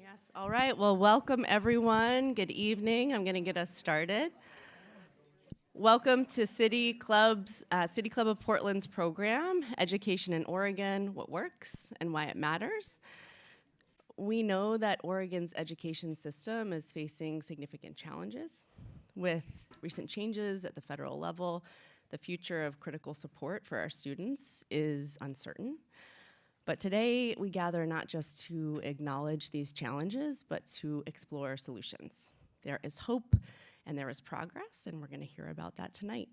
Yes, all right. Well, welcome everyone. Good evening. I'm going to get us started. Welcome to City Club of Portland's program, Education in Oregon, What Works and Why It Matters. We know that Oregon's education system is facing significant challenges. With recent changes at the federal level, the future of critical support for our students is uncertain. But today, we gather not just to acknowledge these challenges, but to explore solutions. There is hope and there is progress, and we're going to hear about that tonight.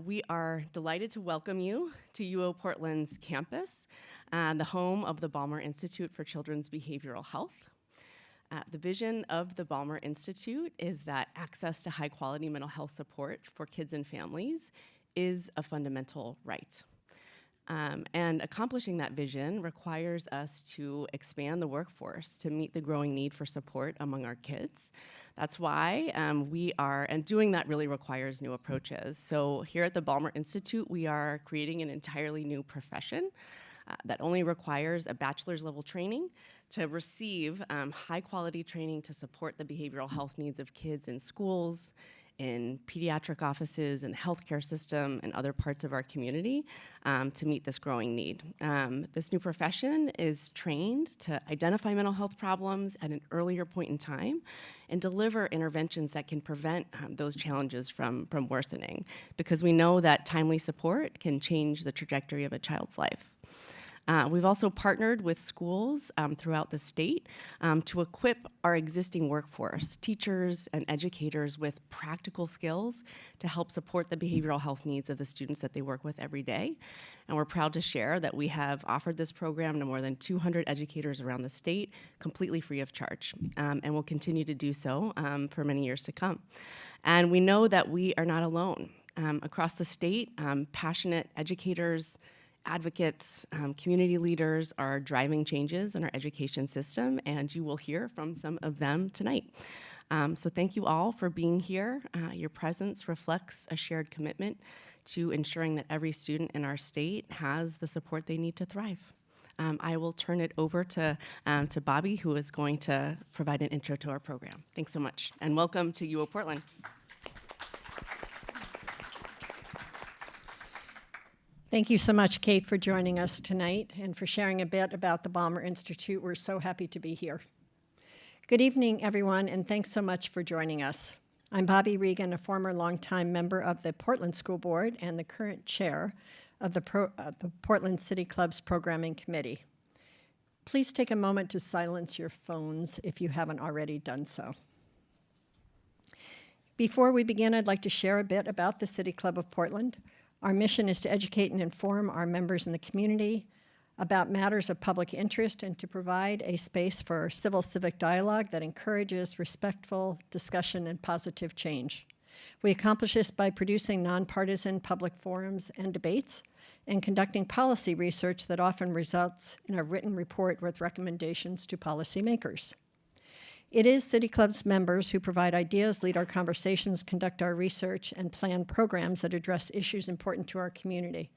We are delighted to welcome you to UO Portland's campus, the home of the Ballmer Institute for Children's Behavioral Health. The vision of the Ballmer Institute is that access to high-quality mental health support for kids and families is a fundamental right. And accomplishing that vision requires us to expand the workforce to meet the growing need for support among our kids. That's why and doing that really requires new approaches. So here at the Ballmer Institute, we are creating an entirely new profession that only requires a bachelor's level training to receive high quality training to support the behavioral health needs of kids in schools, in pediatric offices and healthcare system and other parts of our community to meet this growing need. This new profession is trained to identify mental health problems at an earlier point in time and deliver interventions that can prevent those challenges from worsening, because we know that timely support can change the trajectory of a child's life. We've also partnered with schools throughout the state to equip our existing workforce, teachers and educators, with practical skills to help support the behavioral health needs of the students that they work with every day. And we're proud to share that we have offered this program to more than 200 educators around the state, completely free of charge, and will continue to do so for many years to come. And we know that we are not alone. Across the state, passionate educators, advocates, community leaders are driving changes in our education system, and you will hear from some of them tonight. So thank you all for being here. Your presence reflects a shared commitment to ensuring that every student in our state has the support they need to thrive. I will turn it over to Bobby, who is going to provide an intro to our program. Thanks so much, and welcome to UO Portland. Thank you so much, Kate, for joining us tonight and for sharing a bit about the Ballmer Institute. We're so happy to be here. Good evening, everyone, and thanks so much for joining us. I'm Bobby Regan, a former longtime member of the Portland School Board and the current chair of the Portland City Club's Programming Committee. Please take a moment to silence your phones if you haven't already done so. Before we begin, I'd like to share a bit about the City Club of Portland. Our mission is to educate and inform our members in the community about matters of public interest and to provide a space for civil civic dialogue that encourages respectful discussion and positive change. We accomplish this by producing nonpartisan public forums and debates and conducting policy research that often results in a written report with recommendations to policymakers. It is City Club's members who provide ideas, lead our conversations, conduct our research, and plan programs that address issues important to our community.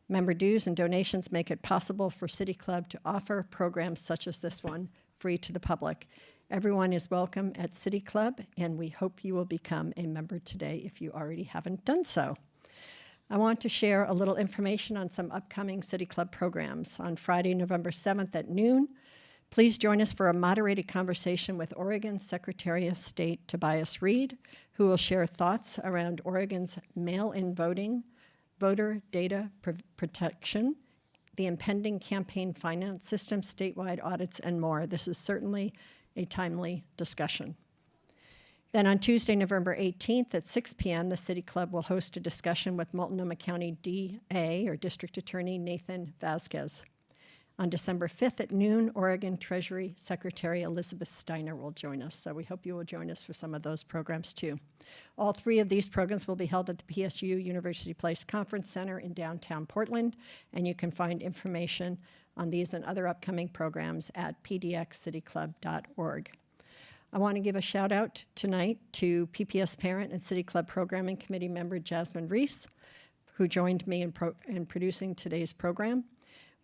Member dues and donations make it possible for City Club to offer programs such as this one, free to the public. Everyone is welcome at City Club, and we hope you will become a member today if you already haven't done so. I want to share a little information on some upcoming City Club programs. On Friday, November 7th at noon, please join us for a moderated conversation with Oregon Secretary of State Tobias Read, who will share thoughts around Oregon's mail-in voting, voter data protection, the impending campaign finance system, statewide audits, and more. This is certainly a timely discussion. Then on Tuesday, November 18th at 6 p.m., the City Club will host a discussion with Multnomah County DA, or District Attorney Nathan Vasquez. On December 5th at noon, Oregon Treasury Secretary Elizabeth Steiner will join us, so we hope you will join us for some of those programs too. All three of these programs will be held at the PSU University Place Conference Center in downtown Portland, and you can find information on these and other upcoming programs at pdxcityclub.org. I want to give a shout out tonight to PPS parent and City Club Programming Committee member Jasmine Reese, who joined me in producing today's program.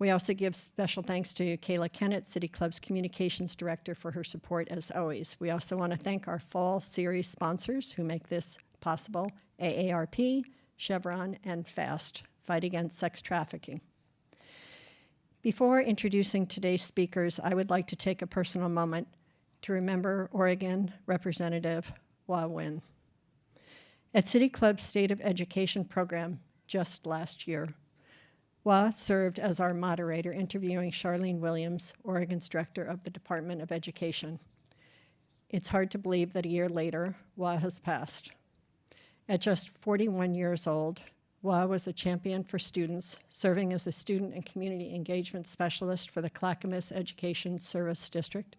We also give special thanks to Kayla Kennett, City Club's Communications Director, for her support as always. We also want to thank our fall series sponsors who make this possible: AARP, Chevron, and FAST, Fight Against Sex Trafficking. Before introducing today's speakers, I would like to take a personal moment to remember Oregon Representative Wah Win. At City Club's State of Education program just last year, Wah served as our moderator, interviewing Charlene Williams, Oregon's director of the Department of Education. It's hard to believe that a year later, Wah has passed. At just 41 years old, Wah was a champion for students, serving as a student and community engagement specialist for the Clackamas Education Service District,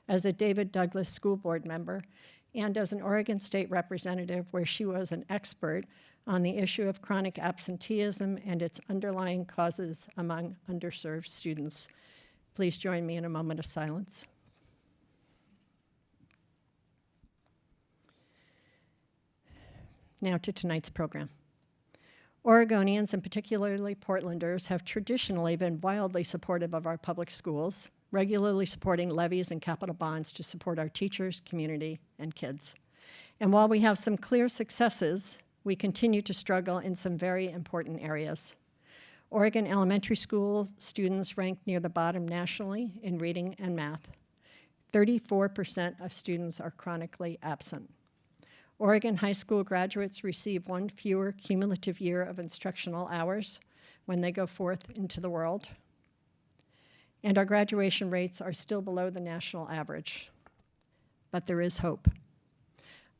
as a David Douglas School Board member, and as an Oregon State Representative, where she was an expert on the issue of chronic absenteeism and its underlying causes among underserved students. Please join me in a moment of silence. Now to tonight's program. Oregonians, and particularly Portlanders, have traditionally been wildly supportive of our public schools, regularly supporting levies and capital bonds to support our teachers, community, and kids. And while we have some clear successes, we continue to struggle in some very important areas. Oregon elementary school students rank near the bottom nationally in reading and math. 34% of students are chronically absent. Oregon high school graduates receive one fewer cumulative year of instructional hours when they go forth into the world. And our graduation rates are still below the national average. But there is hope.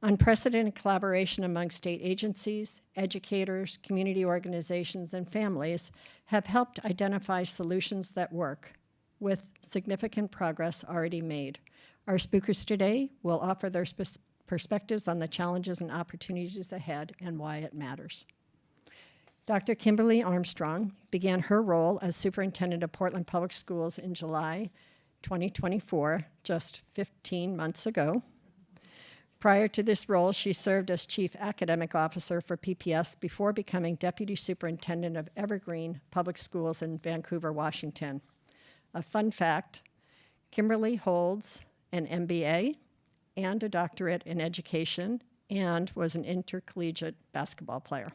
Unprecedented collaboration among state agencies, educators, community organizations, and families have helped identify solutions that work, with significant progress already made. Our speakers today will offer their perspectives on the challenges and opportunities ahead and why it matters. Dr. Kimberlee Armstrong began her role as Superintendent of Portland Public Schools in July 2024, just 15 months ago. Prior to this role, she served as Chief Academic Officer for PPS before becoming Deputy Superintendent of Evergreen Public Schools in Vancouver, Washington. A fun fact, Kimberlee holds an MBA and a doctorate in education and was an intercollegiate basketball player.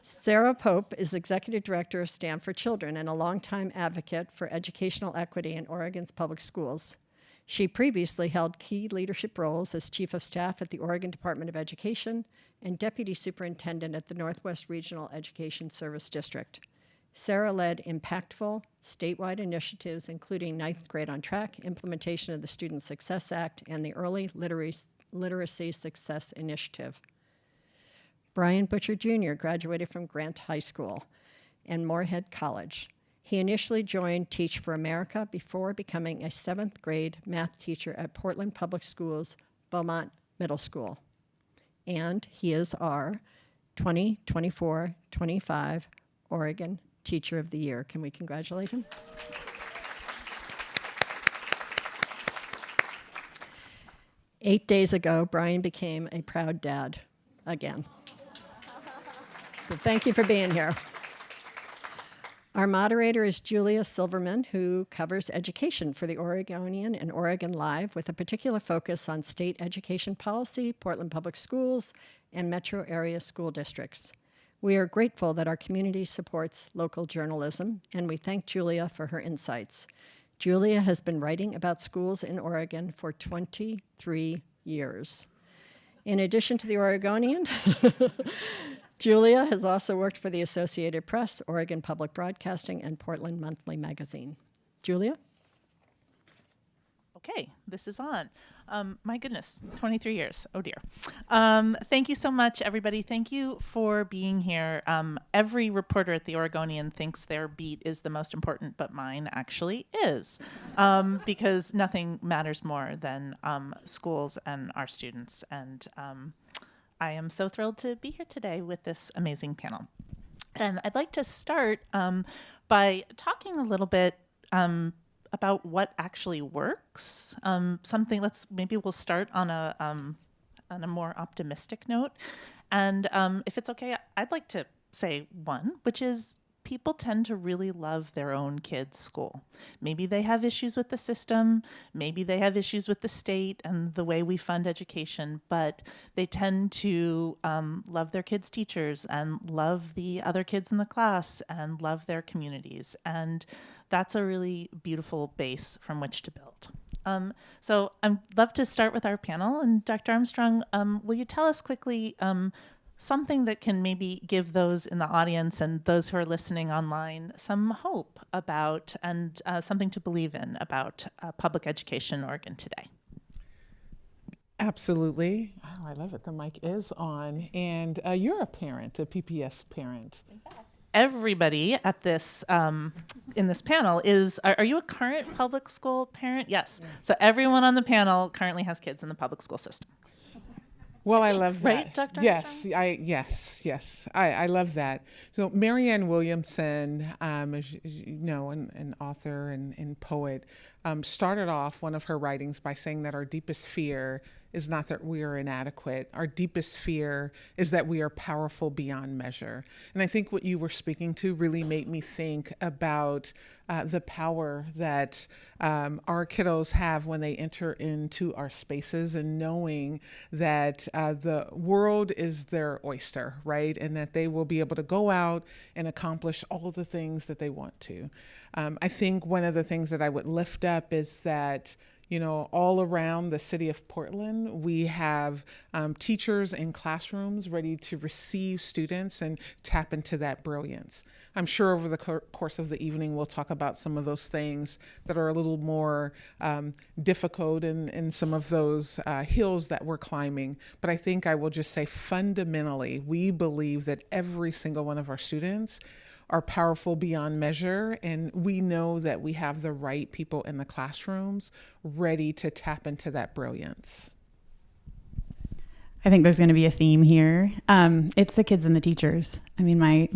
Sarah Pope is Executive Director of Stand for Children and a longtime advocate for educational equity in Oregon's public schools. She previously held key leadership roles as Chief of Staff at the Oregon Department of Education and Deputy Superintendent at the Northwest Regional Education Service District. Sarah led impactful statewide initiatives, including Ninth Grade on Track, implementation of the Student Success Act, and the Early Literacy Success Initiative. Bryan Butcher Jr. graduated from Grant High School and Moorhead College. He initially joined Teach for America before becoming a 7th grade math teacher at Portland Public Schools, Beaumont Middle School. And he is our 2024-25 Oregon Teacher of the Year. Can we congratulate him? Eight days ago, Bryan became a proud dad again. So thank you for being here. Our moderator is Julia Silverman, who covers education for the Oregonian and Oregon Live, with a particular focus on state education policy, Portland Public Schools, and metro area school districts. We are grateful that our community supports local journalism, and we thank Julia for her insights. Julia has been writing about schools in Oregon for 23 years. In addition to the Oregonian, Julia has also worked for the Associated Press, Oregon Public Broadcasting, and Portland Monthly Magazine. Julia? Okay, this is on. My goodness, 23 years. Oh dear. Thank you so much, everybody. Thank you for being here. Every reporter at the Oregonian thinks their beat is the most important, but mine actually is, because nothing matters more than schools and our students. And I am so thrilled to be here today with this amazing panel. And I'd like to start by talking a little bit about what actually works. Maybe we'll start on a more optimistic note. And if it's okay, I'd like to say one, which is people tend to really love their own kids' school. Maybe they have issues with the system, maybe they have issues with the state and the way we fund education, but they tend to love their kids' teachers and love the other kids in the class and love their communities. And that's a really beautiful base from which to build. So I'd love to start with our panel. And Dr. Armstrong, will you tell us quickly something that can maybe give those in the audience and those who are listening online some hope about and something to believe in about public education in Oregon today? Absolutely. Oh, I love it. The mic is on. And you're a parent, a PPS parent. In fact, everybody at this in this panel is, are you a current public school parent? Yes. So everyone on the panel currently has kids in the public school system. Well, I love that. Right, Dr. Armstrong? Yes. I love that. So Marianne Williamson, as you know, an author and poet, started off one of her writings by saying that our deepest fear is not that we are inadequate. Our deepest fear is that we are powerful beyond measure. And I think what you were speaking to really made me think about the power that our kiddos have when they enter into our spaces, and knowing that the world is their oyster, right? And that they will be able to go out and accomplish all of the things that they want to. I think one of the things that I would lift up is that, you know, all around the city of Portland, we have teachers in classrooms ready to receive students and tap into that brilliance. I'm sure over the course of the evening, we'll talk about some of those things that are a little more difficult and some of those hills that we're climbing. But I think I will just say fundamentally, we believe that every single one of our students are powerful beyond measure, and we know that we have the right people in the classrooms ready to tap into that brilliance. I think there's going to be a theme here. It's the kids and the teachers. I mean, my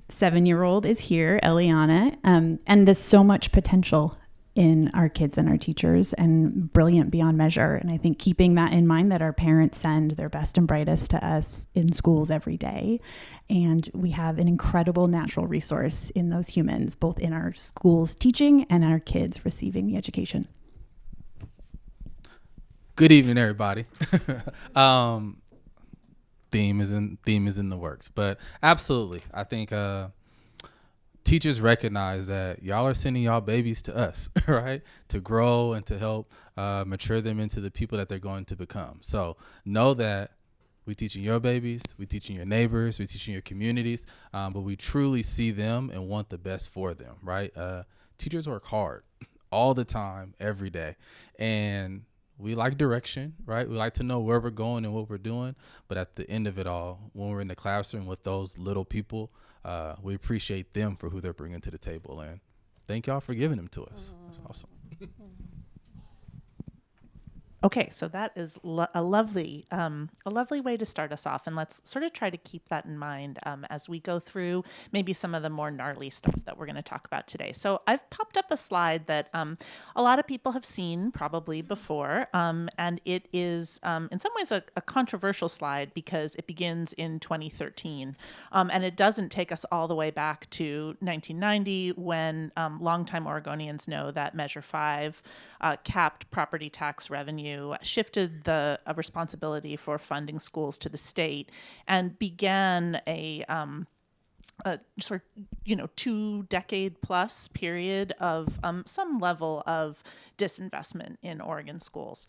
7-year-old is here, Eliana, and there's so much potential in our kids and our teachers, and brilliant beyond measure. And I think keeping that in mind, that our parents send their best and brightest to us in schools every day. And we have an incredible natural resource in those humans, both in our schools teaching and our kids receiving the education. Good evening, everybody. Theme is in the works, but absolutely, I think teachers recognize that y'all are sending y'all babies to us, right? To grow and to help mature them into the people that they're going to become. So know that we're teaching your babies, we're teaching your neighbors, we're teaching your communities, but we truly see them and want the best for them, right? Teachers work hard all the time, every day. And we like direction, right? We like to know where we're going and what we're doing. But at the end of it all, when we're in the classroom with those little people, we appreciate them for who they're bringing to the table. And thank y'all for giving them to us. That's awesome. Okay, so that is a lovely way to start us off, and let's sort of try to keep that in mind as we go through maybe some of the more gnarly stuff that we're going to talk about today. So I've popped up a slide that a lot of people have seen probably before, and it is in some ways a controversial slide because it begins in 2013, and it doesn't take us all the way back to 1990 when longtime Oregonians know that Measure 5 capped property tax revenue, shifted the responsibility for funding schools to the state, and began a sort of 2-decade plus period of some level of disinvestment in Oregon schools.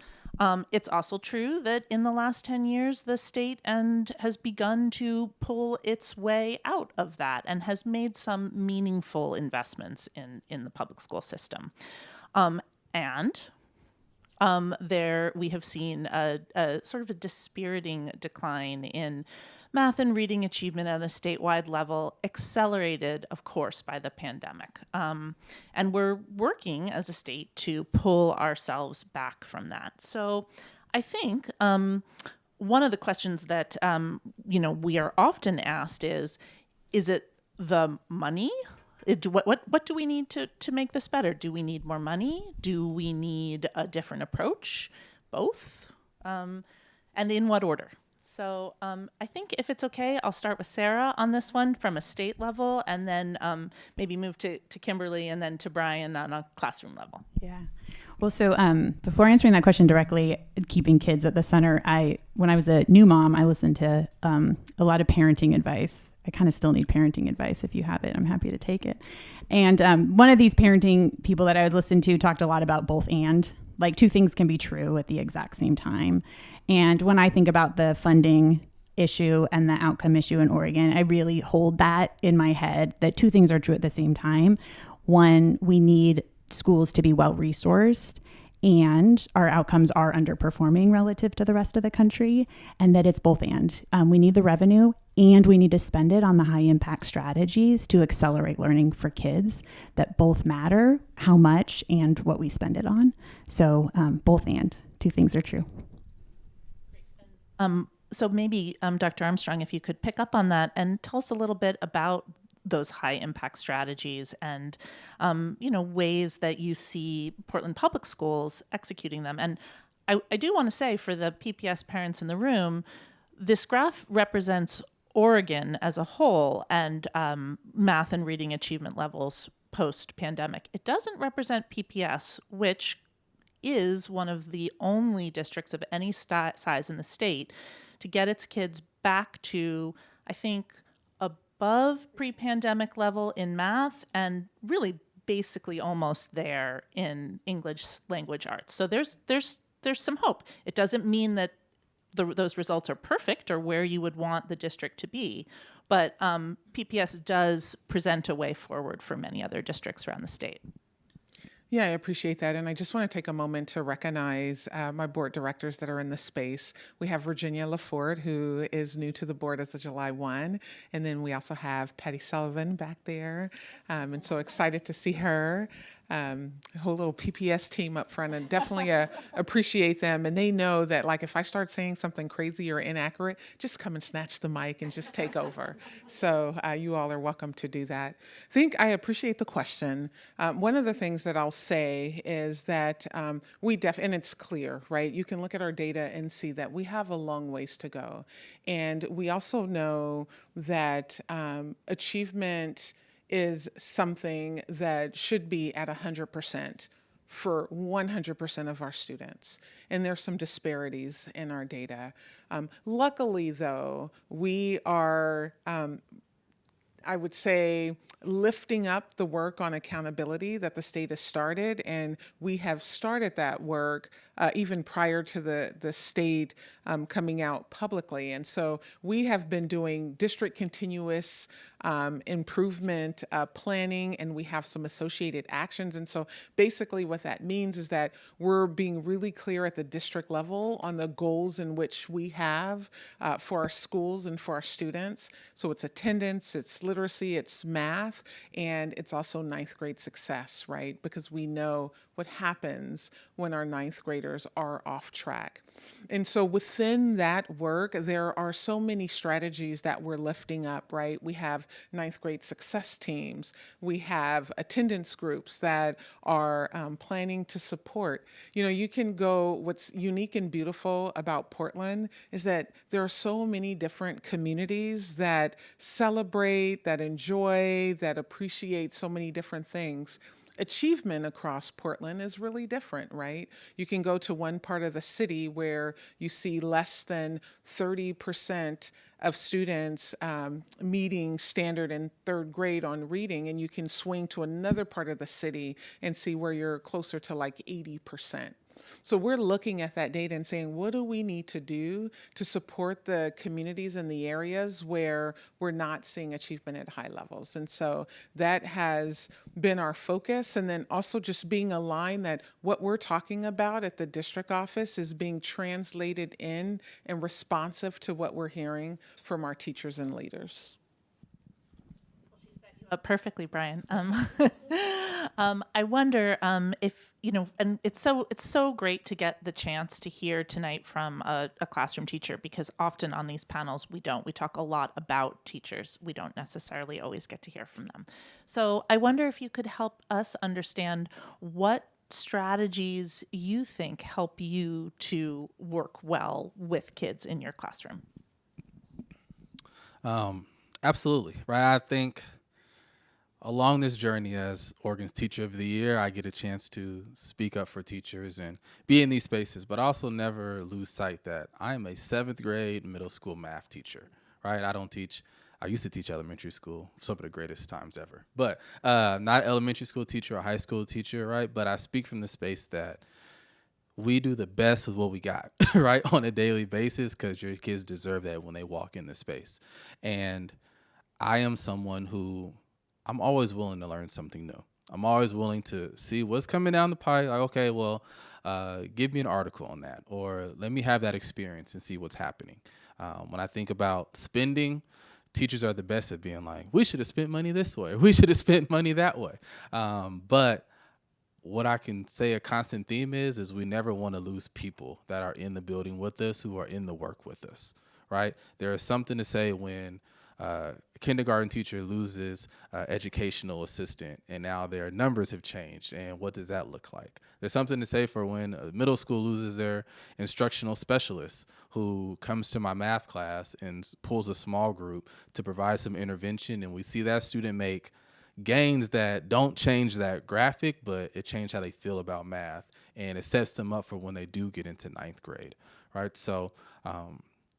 It's also true that in the last 10 years, the state has begun to pull its way out of that and has made some meaningful investments in the public school system. There we have seen a sort of a dispiriting decline in math and reading achievement at a statewide level, accelerated, of course, by the pandemic. And we're working as a state to pull ourselves back from that. So I think one of the questions that we are often asked is it the money? What do we need to make this better? Do we need more money? Do we need a different approach? Both? And in what order? So I think if it's okay, I'll start with Sarah on this one from a state level, and then maybe move to Kimberlee and then to Bryan on a classroom level. Yeah. Well, so before answering that question directly, keeping kids at the center, when I was a new mom, I listened to a lot of parenting advice. I kind of still need parenting advice. If you have it, I'm happy to take it. And one of these parenting people that I would listen to talked a lot about both and. Like, two things can be true at the exact same time. And when I think about the funding issue and the outcome issue in Oregon, I really hold that in my head, that two things are true at the same time. One, we need schools to be well resourced, and our outcomes are underperforming relative to the rest of the country, and that it's both and. We need the revenue, and we need to spend it on the high impact strategies to accelerate learning for kids, that both matter, how much and what we spend it on. So both and, two things are true. So maybe Dr. Armstrong, if you could pick up on that and tell us a little bit about those high impact strategies and, ways that you see Portland Public Schools executing them. And I do want to say, for the PPS parents in the room, this graph represents Oregon as a whole and math and reading achievement levels post-pandemic. It doesn't represent PPS, which is one of the only districts of any size in the state to get its kids back to, I think, above pre-pandemic level in math and really basically almost there in English language arts. So there's some hope. It doesn't mean that those results are perfect or where you would want the district to be, but PPS does present a way forward for many other districts around the state. Yeah, I appreciate that. And I just want to take a moment to recognize my board directors that are in the space. We have Virginia LaFord, who is new to the board as of July 1. And then we also have Patty Sullivan back there. And so excited to see her. Whole little PPS team up front, and definitely appreciate them. And they know that, like, if I start saying something crazy or inaccurate, just come and snatch the mic and just take over. So you all are welcome to do that. I appreciate the question. One of the things that I'll say is that and it's clear, right? You can look at our data and see that we have a long ways to go. And we also know that achievement is something that should be at 100% for 100% of our students. And there's some disparities in our data. Luckily, though, we are, I would say, lifting up the work on accountability that the state has started, and we have started that work even prior to the state coming out publicly. And so we have been doing district continuous improvement planning, and we have some associated actions. And so basically what that means is that we're being really clear at the district level on the goals in which we have for our schools and for our students. So it's attendance, it's literacy, it's math, and it's also ninth grade success, right? Because we know what happens when our ninth graders are off track. And so within that work, there are so many strategies that we're lifting up, right? We have ninth grade success teams. We have attendance groups that are planning to support. You can go, what's unique and beautiful about Portland is that there are so many different communities that celebrate, that enjoy, that appreciate so many different things. Achievement across Portland is really different, right? You can go to one part of the city where you see less than 30% of students meeting standard in third grade on reading, and you can swing to another part of the city and see where you're closer to like 80%. So we're looking at that data and saying, what do we need to do to support the communities and the areas where we're not seeing achievement at high levels? And so that has been our focus. And then also just being aligned that what we're talking about at the district office is being translated in and responsive to what we're hearing from our teachers and leaders. Perfectly, Bryan. I wonder if, and it's so great to get the chance to hear tonight from a classroom teacher, because often on these panels we talk a lot about teachers. We don't necessarily always get to hear from them. So I wonder if you could help us understand what strategies you think help you to work well with kids in your classroom. Absolutely, right? I think along this journey as Oregon's Teacher of the Year, I get a chance to speak up for teachers and be in these spaces, but also never lose sight that I am a 7th grade middle school math teacher, right? I used to teach elementary school, some of the greatest times ever, but not elementary school teacher or high school teacher, right? But I speak from the space that we do the best with what we got, right, on a daily basis, because your kids deserve that when they walk in the space. And I am someone who I'm always willing to learn something new. I'm always willing to see what's coming down the pipe. Like, okay, well, give me an article on that, or let me have that experience and see what's happening. When I think about spending, teachers are the best at being like, we should have spent money this way. We should have spent money that way. But what I can say a constant theme is we never want to lose people that are in the building with us, who are in the work with us, right? There is something to say when a kindergarten teacher loses educational assistant, and now their numbers have changed, and what does that look like? There's something to say for when a middle school loses their instructional specialist, who comes to my math class and pulls a small group to provide some intervention, and we see that student make gains that don't change that graphic, but it changes how they feel about math, and it sets them up for when they do get into 9th grade, right? So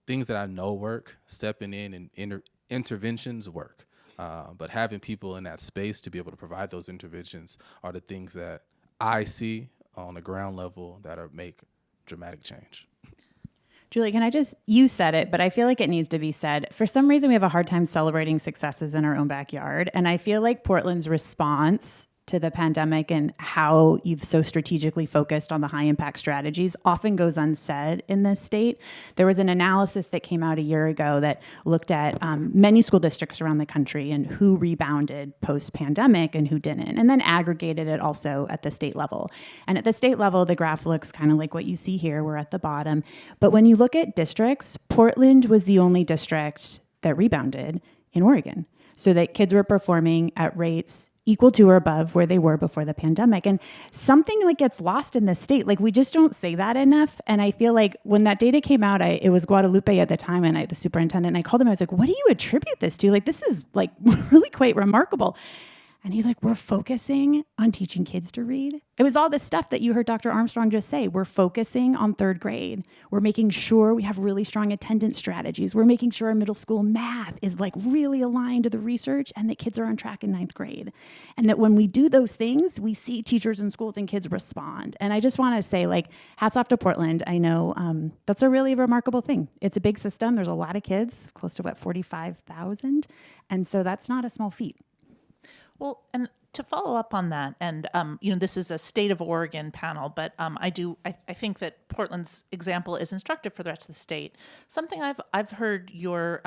things that I know work, stepping in and interventions work, but having people in that space to be able to provide those interventions are the things that I see on the ground level that make dramatic change. Julie, you said it, but I feel like it needs to be said. For some reason, we have a hard time celebrating successes in our own backyard. And I feel like Portland's response to the pandemic and how you've so strategically focused on the high impact strategies often goes unsaid in this state. There was an analysis that came out a year ago that looked at many school districts around the country and who rebounded post-pandemic and who didn't, and then aggregated it also at the state level. And at the state level, the graph looks kind of like what you see here. We're at the bottom. But when you look at districts, Portland was the only district that rebounded in Oregon, so that kids were performing at rates equal to or above where they were before the pandemic. And something like gets lost in the state. Like, we just don't say that enough. And I feel like when that data came out, it was Guadalupe at the time, and the superintendent, and I called him, I was like, what do you attribute this to? Like, this is like really quite remarkable. And he's like, we're focusing on teaching kids to read. It was all this stuff that you heard Dr. Armstrong just say. We're focusing on 3rd grade. We're making sure we have really strong attendance strategies. We're making sure our middle school math is like really aligned to the research, and that kids are on track in 9th grade. And that when we do those things, we see teachers and schools and kids respond. And I just want to say, like, hats off to Portland. I know that's a really remarkable thing. It's a big system. There's a lot of kids, close to 45,000. And so that's not a small feat. Well, and to follow up on that, and this is a State of Oregon panel, but I think that Portland's example is instructive for the rest of the state. Something I've heard your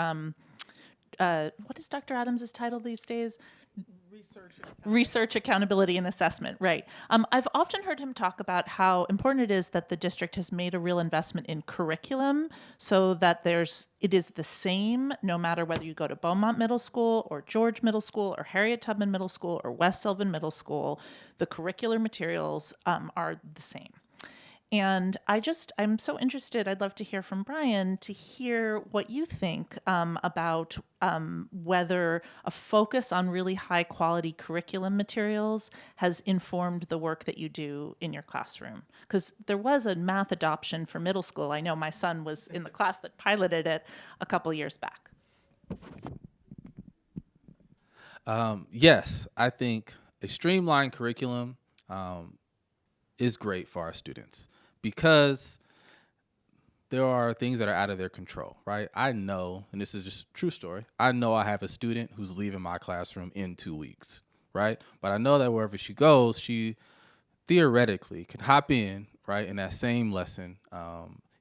what is Dr. Adams' title these days? Research, accountability, and assessment, right. I've often heard him talk about how important it is that the district has made a real investment in curriculum, so that it is the same no matter whether you go to Beaumont Middle School or George Middle School or Harriet Tubman Middle School or West Sylvan Middle School. The curricular materials are the same. And I'm so interested, I'd love to hear from Bryan, to hear what you think about whether a focus on really high quality curriculum materials has informed the work that you do in your classroom. Because there was a math adoption for middle school. I know my son was in the class that piloted it a couple years back. Yes, I think a streamlined curriculum is great for our students, because there are things that are out of their control, right? I know, and this is just a true story, I know I have a student who's leaving my classroom in 2 weeks, right? But I know that wherever she goes, she theoretically can hop in, right, in that same lesson,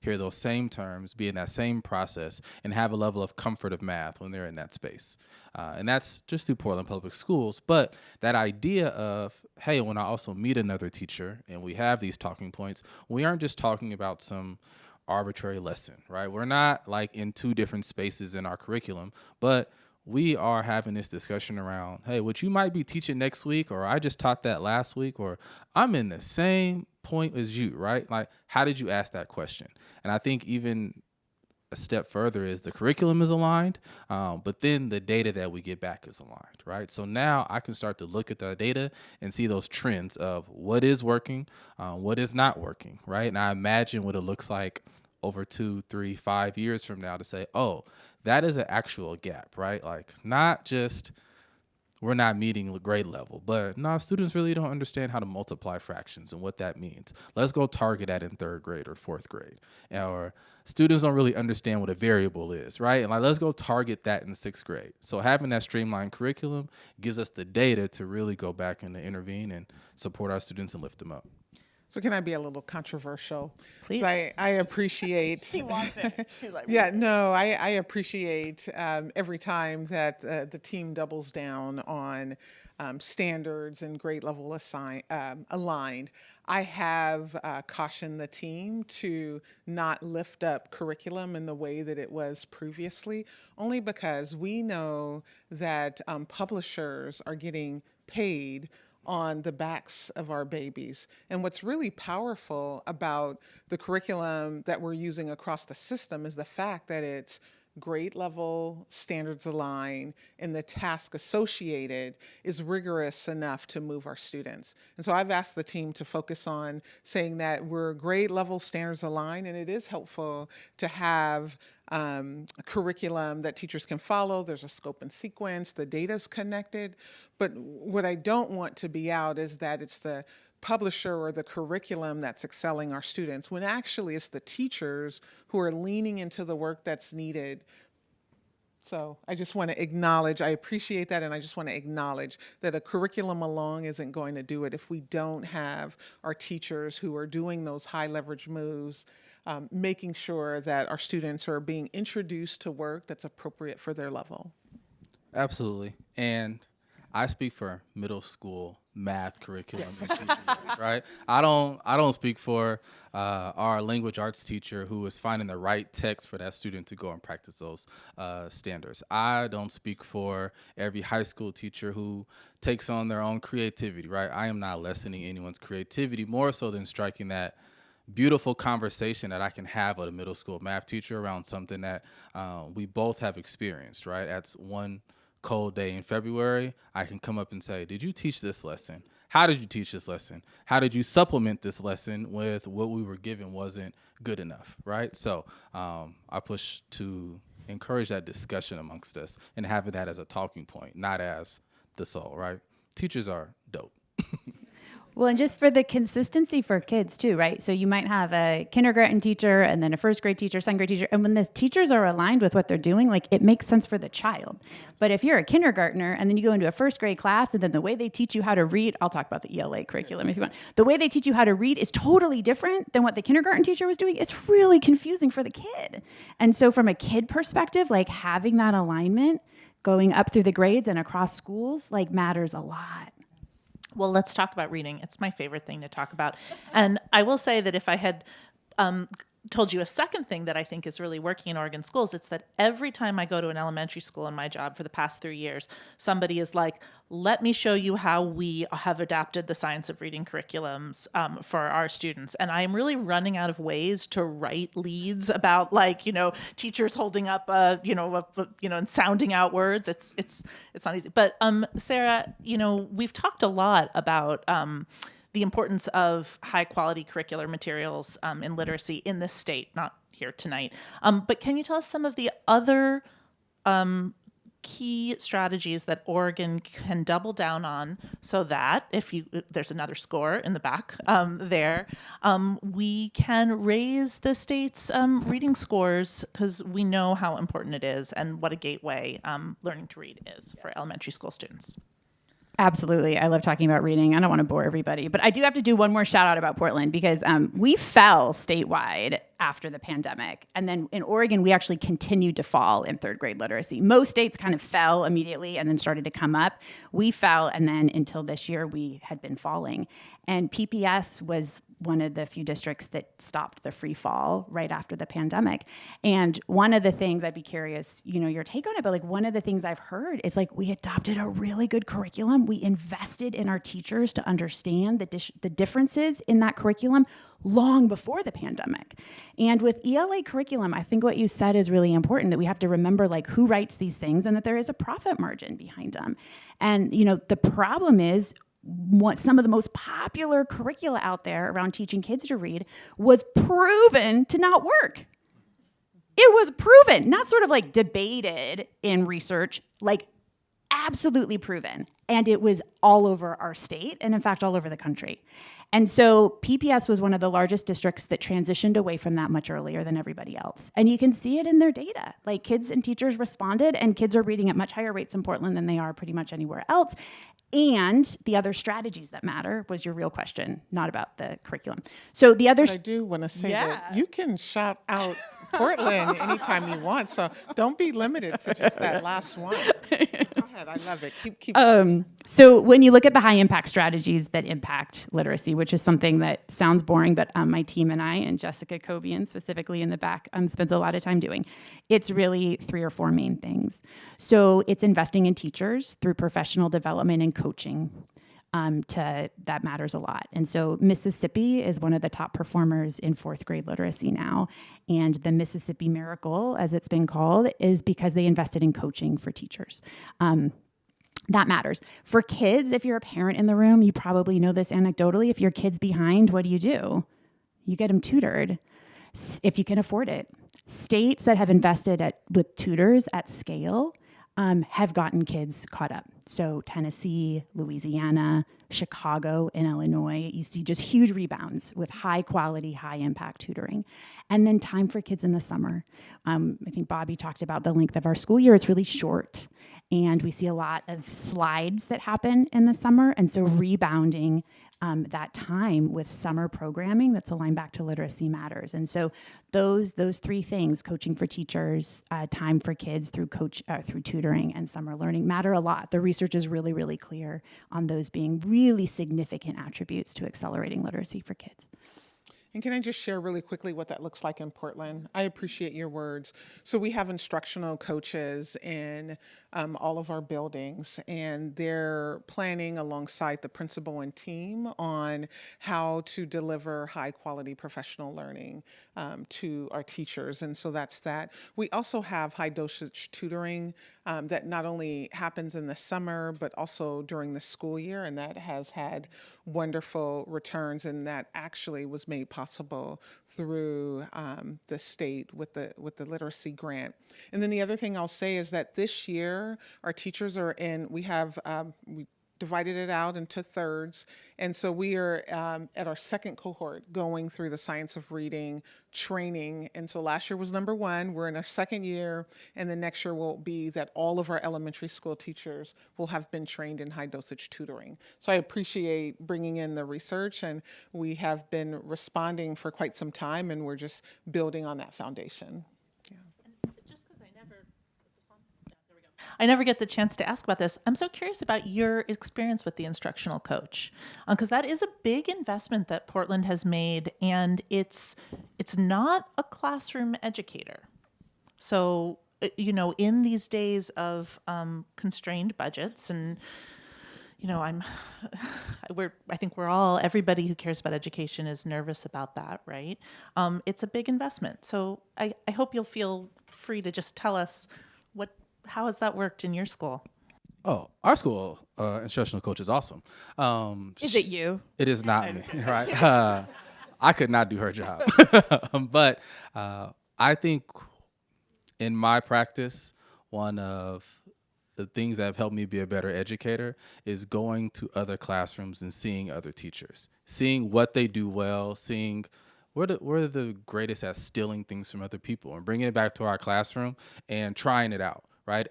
hear those same terms, be in that same process, and have a level of comfort of math when they're in that space. And that's just through Portland Public Schools. But that idea of, hey, when I also meet another teacher and we have these talking points, we aren't just talking about some arbitrary lesson, right? We're not like in 2 different spaces in our curriculum, but we are having this discussion around, hey, what you might be teaching next week, or I just taught that last week, or I'm in the same point as you, right? Like, how did you ask that question? And I think even a step further is the curriculum is aligned, but then the data that we get back is aligned, right? So now I can start to look at the data and see those trends of what is working, what is not working, right? And I imagine what it looks like over 2, 3, 5 years from now to say, oh, that is an actual gap, right? Like not just we're not meeting the grade level, but no, students really don't understand how to multiply fractions and what that means. Let's go target that in 3rd grade or 4th grade. Or students don't really understand what a variable is, right? And like, let's go target that in 6th grade. So having that streamlined curriculum gives us the data to really go back and intervene and support our students and lift them up. So can I be a little controversial? Please. I appreciate. She wants it. She's like, Yeah, no, I appreciate every time that the team doubles down on standards and grade level aligned. I have cautioned the team to not lift up curriculum in the way that it was previously, only because we know that publishers are getting paid on the backs of our babies. And what's really powerful about the curriculum that we're using across the system is the fact that it's grade level, standards aligned, and the task associated is rigorous enough to move our students. And so I've asked the team to focus on saying that we're grade level, standards aligned, and it is helpful to have a curriculum that teachers can follow. There's a scope and sequence, the data's connected. But what I don't want to be out is that it's the publisher or the curriculum that's excelling our students, when actually it's the teachers who are leaning into the work that's needed. So I just want to acknowledge, I appreciate that, and I just want to acknowledge that a curriculum alone isn't going to do it if we don't have our teachers who are doing those high leverage moves, making sure that our students are being introduced to work that's appropriate for their level. Absolutely. And I speak for middle school math curriculum, and PPS, right? I don't speak for our language arts teacher who is finding the right text for that student to go and practice those standards. I don't speak for every high school teacher who takes on their own creativity, right? I am not lessening anyone's creativity, more so than striking that beautiful conversation that I can have with a middle school math teacher around something that we both have experienced, right? That's one cold day in February, I can come up and say, did you teach this lesson? How did you teach this lesson? How did you supplement this lesson with what we were given wasn't good enough, right? So I push to encourage that discussion amongst us and having that as a talking point, not as the soul, right? Teachers are dope. Well, and just for the consistency for kids too, right? So you might have a kindergarten teacher and then a 1st grade teacher, 2nd grade teacher. And when the teachers are aligned with what they're doing, like it makes sense for the child. But if you're a kindergartner and then you go into a 1st grade class and then the way they teach you how to read, I'll talk about the ELA curriculum if you want. The way they teach you how to read is totally different than what the kindergarten teacher was doing. It's really confusing for the kid. And so from a kid perspective, like having that alignment going up through the grades and across schools, like matters a lot. Well, let's talk about reading. It's my favorite thing to talk about. And I will say that if I had told you a second thing that I think is really working in Oregon schools, it's that every time I go to an elementary school in my job for the past 3 years, somebody is like, let me show you how we have adapted the science of reading curriculums for our students. And I'm really running out of ways to write leads about, like, you know, teachers holding up, and sounding out words. It's not easy. But Sarah, you know, we've talked a lot about the importance of high quality curricular materials in literacy in this state, not here tonight. But can you tell us some of the other key strategies that Oregon can double down on so that there's another score in the back we can raise the state's reading scores, because we know how important it is and what a gateway learning to read is for elementary school students. Absolutely. I love talking about reading. I don't want to bore everybody, but I do have to do one more shout out about Portland because we fell statewide after the pandemic. And then in Oregon, we actually continued to fall in 3rd grade literacy. Most states kind of fell immediately and then started to come up. We fell, and then until this year, we had been falling. And PPS was one of the few districts that stopped the free fall right after the pandemic. And one of the things, I'd be curious, your take on it, but like one of the things I've heard is like we adopted a really good curriculum. We invested in our teachers to understand the differences in that curriculum long before the pandemic. And with ELA curriculum, I think what you said is really important, that we have to remember like who writes these things and that there is a profit margin behind them. And the problem is, what some of the most popular curricula out there around teaching kids to read was proven to not work. It was proven, not sort of like debated in research, like absolutely proven. And it was all over our state and in fact, all over the country. And so PPS was one of the largest districts that transitioned away from that much earlier than everybody else. And you can see it in their data. Like kids and teachers responded, and kids are reading at much higher rates in Portland than they are pretty much anywhere else. And the other strategies that matter was your real question, not about the curriculum. So the other... I do want to say that you can shout out Portland anytime you want, so don't be limited to just that last one. Go ahead, I love it. Keep. So when you look at the high impact strategies that impact literacy, which is something that sounds boring, but my team and I, and Jessica Cobian specifically in the back, spends a lot of time doing, it's really 3 or 4 main things. So it's investing in teachers through professional development and coaching. That matters a lot. And so Mississippi is one of the top performers in 4th grade literacy now. And the Mississippi Miracle, as it's been called, is because they invested in coaching for teachers. That matters. For kids, if you're a parent in the room, you probably know this anecdotally. If your kid's behind, what do? You get them tutored if you can afford it. States that have invested with tutors at scale have gotten kids caught up. So Tennessee, Louisiana, Chicago, and Illinois, you see just huge rebounds with high quality, high impact tutoring. And then time for kids in the summer. I think Bobby talked about the length of our school year. It's really short. And we see a lot of slides that happen in the summer. And so rebounding that time with summer programming that's aligned back to literacy matters. And so those 3 things, coaching for teachers, time for kids through tutoring, and summer learning, matter a lot. The research is really, really clear on those being really significant attributes to accelerating literacy for kids. And can I just share really quickly what that looks like in Portland? I appreciate your words. So we have instructional coaches in all of our buildings, and they're planning alongside the principal and team on how to deliver high quality professional learning to our teachers. And so that's that. We also have high dosage tutoring that not only happens in the summer, but also during the school year. And that has had wonderful returns, and that actually was made possible through the state with the literacy grant. And then the other thing I'll say is that this year our teachers are in, we divided it out into thirds. And so we are at our 2nd cohort going through the science of reading training. And so last year was number 1. We're in our 2nd year. And the next year will be that all of our elementary school teachers will have been trained in high dosage tutoring. So I appreciate bringing in the research, and we have been responding for quite some time, and we're just building on that foundation. I never get the chance to ask about this. I'm so curious about your experience with the instructional coach, because that is a big investment that Portland has made, and it's not a classroom educator. So, in these days of constrained budgets, and I think everybody who cares about education is nervous about that, right? It's a big investment. So I hope you'll feel free to just tell us how has that worked in your school? Oh, our school instructional coach is awesome. Is it you? It is not me, right? I could not do her job. But I think in my practice, one of the things that have helped me be a better educator is going to other classrooms and seeing other teachers, seeing what they do well, seeing we're the greatest at stealing things from other people and bringing it back to our classroom and trying it out. Right.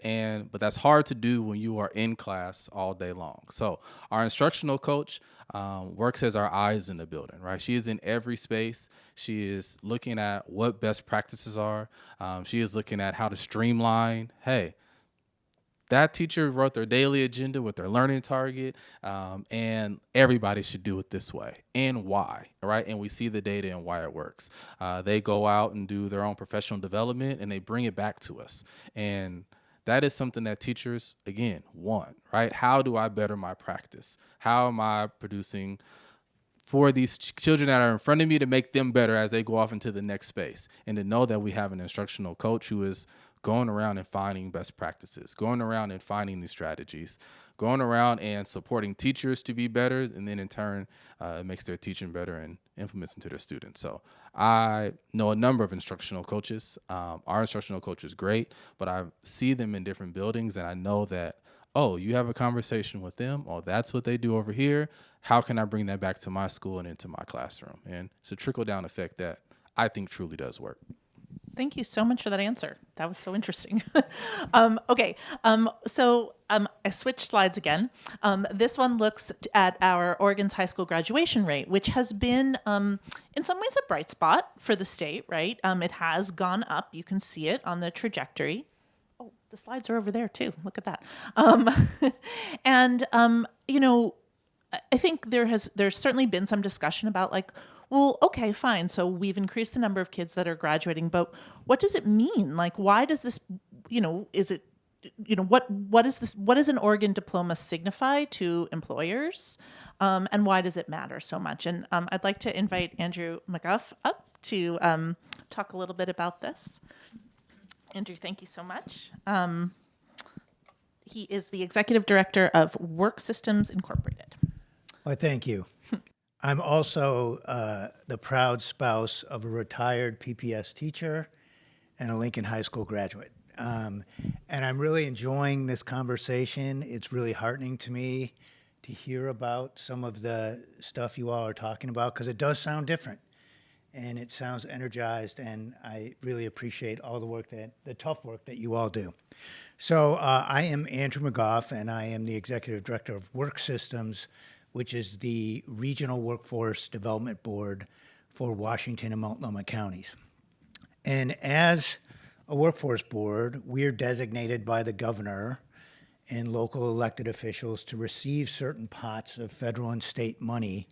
But that's hard to do when you are in class all day long. So our instructional coach works as our eyes in the building. Right. She is in every space. She is looking at what best practices are. She is looking at how to streamline. Hey, that teacher wrote their daily agenda with their learning target, and everybody should do it this way, and why, right? And we see the data and why it works. They go out and do their own professional development, and they bring it back to us. And that is something that teachers, again, want, right? How do I better my practice? How am I producing for these children that are in front of me to make them better as they go off into the next space? And to know that we have an instructional coach who is going around and finding best practices, going around and finding these strategies, going around and supporting teachers to be better, and then in turn, it makes their teaching better and implements into their students. So I know a number of instructional coaches. Our instructional coach is great, but I see them in different buildings, and I know that, oh, you have a conversation with them. Oh, that's what they do over here. How can I bring that back to my school and into my classroom? And it's a trickle-down effect that I think truly does work. Thank you so much for that answer. That was so interesting. Okay, so I switched slides again. This one looks at our Oregon's high school graduation rate, which has been, in some ways, a bright spot for the state, right? It has gone up. You can see it on the trajectory. Oh, the slides are over there too. Look at that. And you know, I think there's certainly been some discussion about like, well, okay, fine. So we've increased the number of kids that are graduating, but what does it mean? Like, why does this, you know, is it, you know, what is this, what does an Oregon diploma signify to employers? And why does it matter so much? And I'd like to invite Andrew McGuff up to talk a little bit about this. Andrew, thank you so much. He is the Executive Director of Work Systems Incorporated. Well, thank you. I'm also the proud spouse of a retired PPS teacher and a Lincoln High School graduate. And I'm really enjoying this conversation. It's really heartening to me to hear about some of the stuff you all are talking about, because it does sound different and it sounds energized, and I really appreciate all the tough work that you all do. So I am Andrew McGough, and I am the Executive Director of Work Systems, which is the Regional Workforce Development Board for Washington and Multnomah counties. And as a workforce board, we're designated by the governor and local elected officials to receive certain pots of federal and state money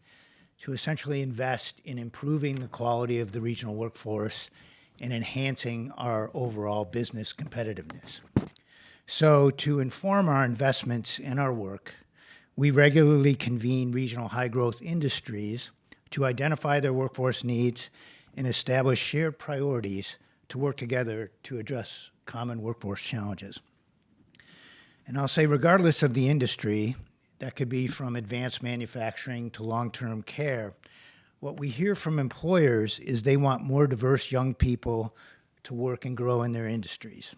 to essentially invest in improving the quality of the regional workforce and enhancing our overall business competitiveness. So to inform our investments in our work, we regularly convene regional high-growth industries to identify their workforce needs and establish shared priorities to work together to address common workforce challenges. And I'll say, regardless of the industry, that could be from advanced manufacturing to long-term care, what we hear from employers is they want more diverse young people to work and grow in their industries.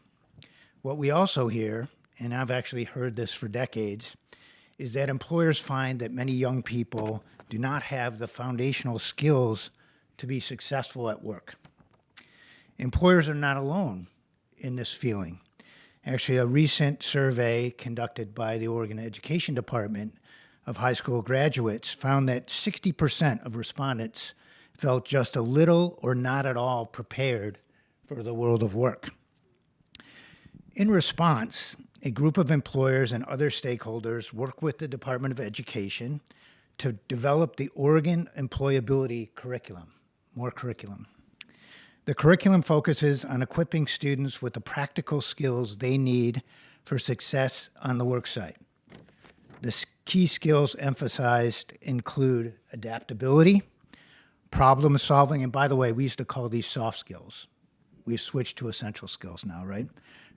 What we also hear, and I've actually heard this for decades, is that employers find that many young people do not have the foundational skills to be successful at work. Employers are not alone in this feeling. Actually, a recent survey conducted by the Oregon Education Department of high school graduates found that 60% of respondents felt just a little or not at all prepared for the world of work. In response, a group of employers and other stakeholders work with the Department of Education to develop the Oregon Employability Curriculum, more curriculum. The curriculum focuses on equipping students with the practical skills they need for success on the work site. The key skills emphasized include adaptability, problem solving, and by the way, we used to call these soft skills. We've switched to essential skills now, right?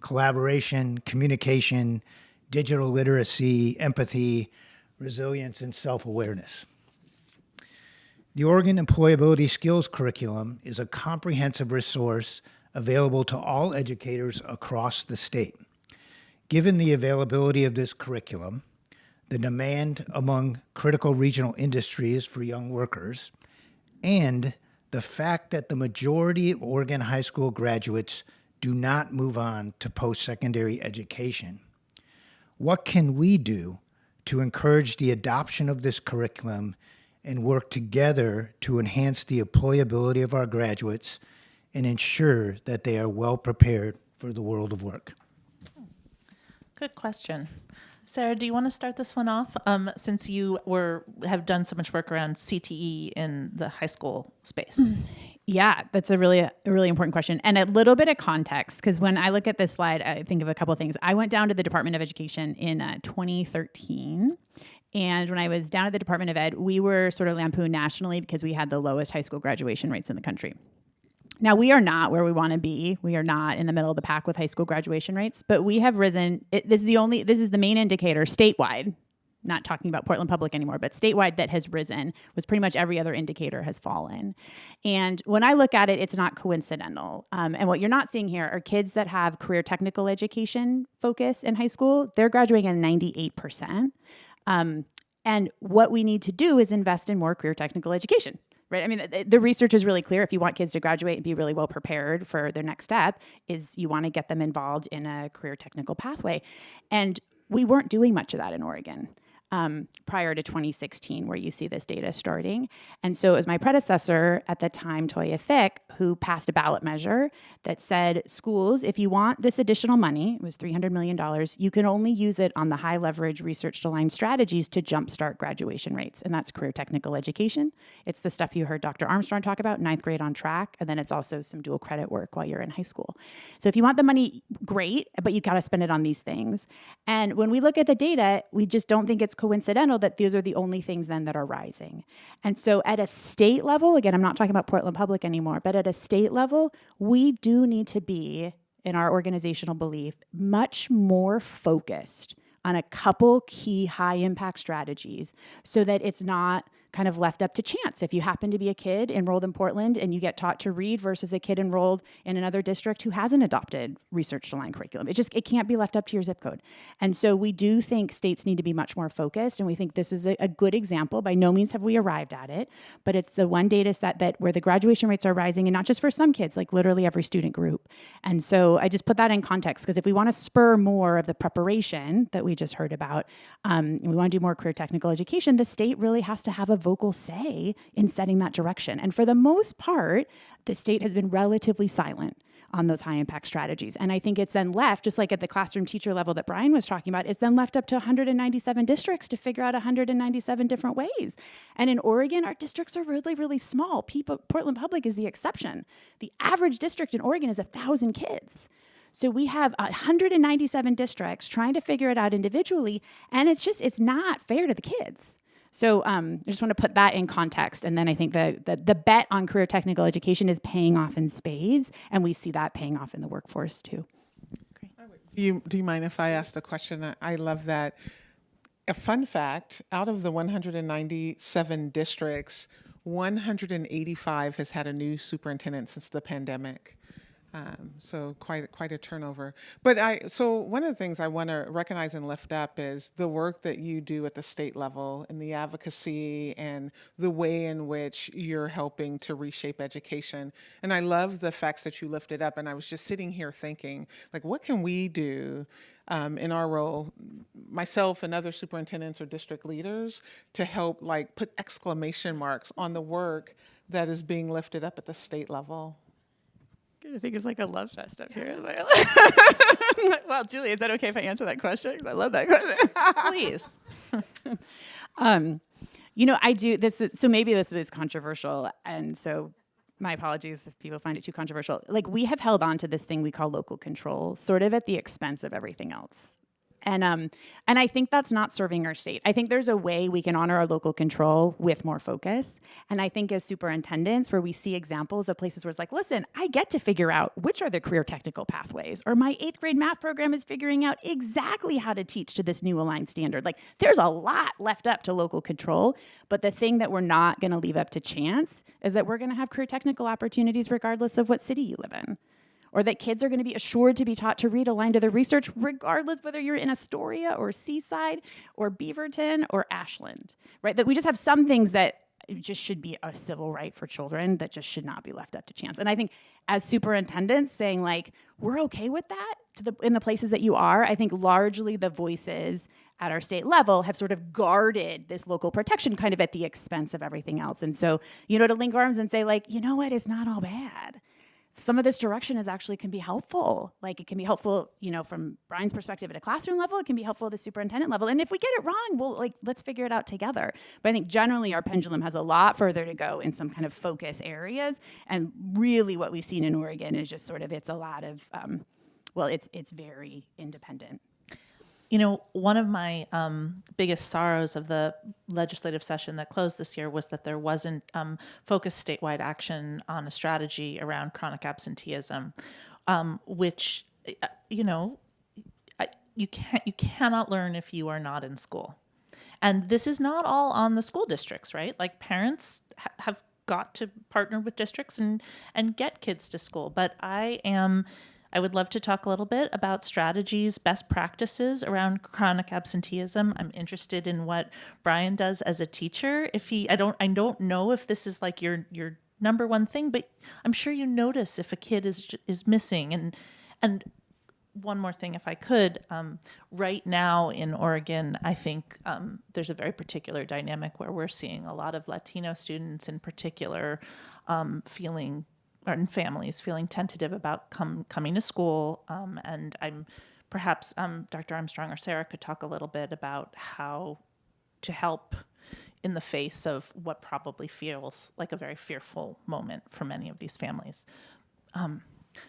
Collaboration, communication, digital literacy, empathy, resilience, and self-awareness. The Oregon Employability Skills Curriculum is a comprehensive resource available to all educators across the state. Given the availability of this curriculum, the demand among critical regional industries for young workers, and the fact that the majority of Oregon high school graduates do not move on to post-secondary education, what can we do to encourage the adoption of this curriculum and work together to enhance the employability of our graduates and ensure that they are well prepared for the world of work? Good question. Sarah, do you want to start this one off? Since you have done so much work around CTE in the high school space. Yeah, that's a really important question. And a little bit of context, because when I look at this slide, I think of a couple of things. I went down to the Department of Education in 2013. And when I was down at the Department of Ed, we were sort of lampooned nationally because we had the lowest high school graduation rates in the country. Now, we are not where we want to be. We are not in the middle of the pack with high school graduation rates, but we have risen. This is the main indicator statewide, not talking about Portland Public anymore, but statewide that has risen, was pretty much every other indicator has fallen. And when I look at it, it's not coincidental. And what you're not seeing here are kids that have career technical education focus in high school. They're graduating at 98%. And what we need to do is invest in more career technical education. Right. I mean, the research is really clear. If you want kids to graduate and be really well prepared for their next step, is you want to get them involved in a career technical pathway. And we weren't doing much of that in Oregon prior to 2016, where you see this data starting. And so it was my predecessor at the time, Toya Fick, who passed a ballot measure that said, schools, if you want this additional money, it was $300 million, you can only use it on the high leverage research-aligned strategies to jumpstart graduation rates. And that's career technical education. It's the stuff you heard Dr. Armstrong talk about, 9th grade on track. And then it's also some dual credit work while you're in high school. So if you want the money, great, but you got to spend it on these things. And when we look at the data, we just don't think it's coincidental that these are the only things then that are rising. And so at a state level, again, I'm not talking about Portland Public anymore, but at a state level, we do need to be, in our organizational belief, much more focused on a couple key high impact strategies so that it's not kind of left up to chance. If you happen to be a kid enrolled in Portland and you get taught to read versus a kid enrolled in another district who hasn't adopted research-aligned curriculum, it can't be left up to your zip code. And so we do think states need to be much more focused, and we think this is a good example. By no means have we arrived at it, but it's the one data set that where the graduation rates are rising, and not just for some kids, like literally every student group. And so I just put that in context, because if we want to spur more of the preparation that we just heard about, and we want to do more career technical education, the state really has to have a vocal say in setting that direction. And for the most part, the state has been relatively silent on those high impact strategies. And I think it's then left, just like at the classroom teacher level that Bryan was talking about, it's then left up to 197 districts to figure out 197 different ways. And in Oregon, our districts are really, really small. Portland Public is the exception. The average district in Oregon is 1,000 kids. So we have 197 districts trying to figure it out individually, and it's not fair to the kids. So I just want to put that in context. And then I think the bet on career technical education is paying off in spades, and we see that paying off in the workforce too. Great. Do you mind if I ask the question? I love that. A fun fact, out of the 197 districts, 185 has had a new superintendent since the pandemic. So quite a turnover. But so one of the things I want to recognize and lift up is the work that you do at the state level and the advocacy and the way in which you're helping to reshape education. And I love the facts that you lifted up. And I was just sitting here thinking, like, what can we do in our role, myself and other superintendents or district leaders, to help put exclamation marks on the work that is being lifted up at the state level? I think it's like a love fest up here. Well, Julia, is that okay if I answer that question? I love that question. Please. I do this. So maybe this is controversial, and so my apologies if people find it too controversial. We have held on to this thing we call local control, sort of at the expense of everything else. And I think that's not serving our state. I think there's a way we can honor our local control with more focus. And I think as superintendents, where we see examples of places where it's like, listen, I get to figure out which are the career technical pathways, or my 8th grade math program is figuring out exactly how to teach to this new aligned standard. There's a lot left up to local control, but the thing that we're not going to leave up to chance is that we're going to have career technical opportunities regardless of what city you live in. Or that kids are going to be assured to be taught to read aligned to their research, regardless whether you're in Astoria or Seaside or Beaverton or Ashland, right? That we just have some things that just should be a civil right for children that just should not be left up to chance. And I think as superintendents saying we're okay with that in the places that you are, I think largely the voices at our state level have sort of guarded this local protection kind of at the expense of everything else. And so, to link arms and say you know what, it's not all bad. some of this direction can be helpful. Like it can be helpful, from Bryan's perspective at a classroom level, it can be helpful at the superintendent level. And if we get it wrong, let's figure it out together. But I think generally our pendulum has a lot further to go in some kind of focus areas. And really what we've seen in Oregon is just sort of, it's a lot of, it's very independent. One of my biggest sorrows of the legislative session that closed this year was that there wasn't focused statewide action on a strategy around chronic absenteeism, which, you cannot learn if you are not in school. And this is not all on the school districts, right? Like parents have got to partner with districts and get kids to school. But I would love to talk a little bit about strategies, best practices around chronic absenteeism. I'm interested in what Bryan does as a teacher. I don't know if this is like your number one thing, but I'm sure you notice if a kid is missing. And one more thing, if I could, right now in Oregon, I think there's a very particular dynamic where we're seeing a lot of Latino students in particular and families feeling tentative about coming to school. And perhaps Dr. Armstrong or Sarah could talk a little bit about how to help in the face of what probably feels like a very fearful moment for many of these families.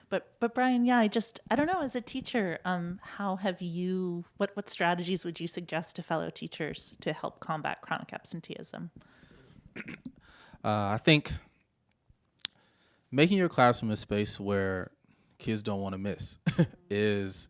But Bryan, I don't know, as a teacher, how have you, what strategies would you suggest to fellow teachers to help combat chronic absenteeism? I think making your classroom a space where kids don't want to miss is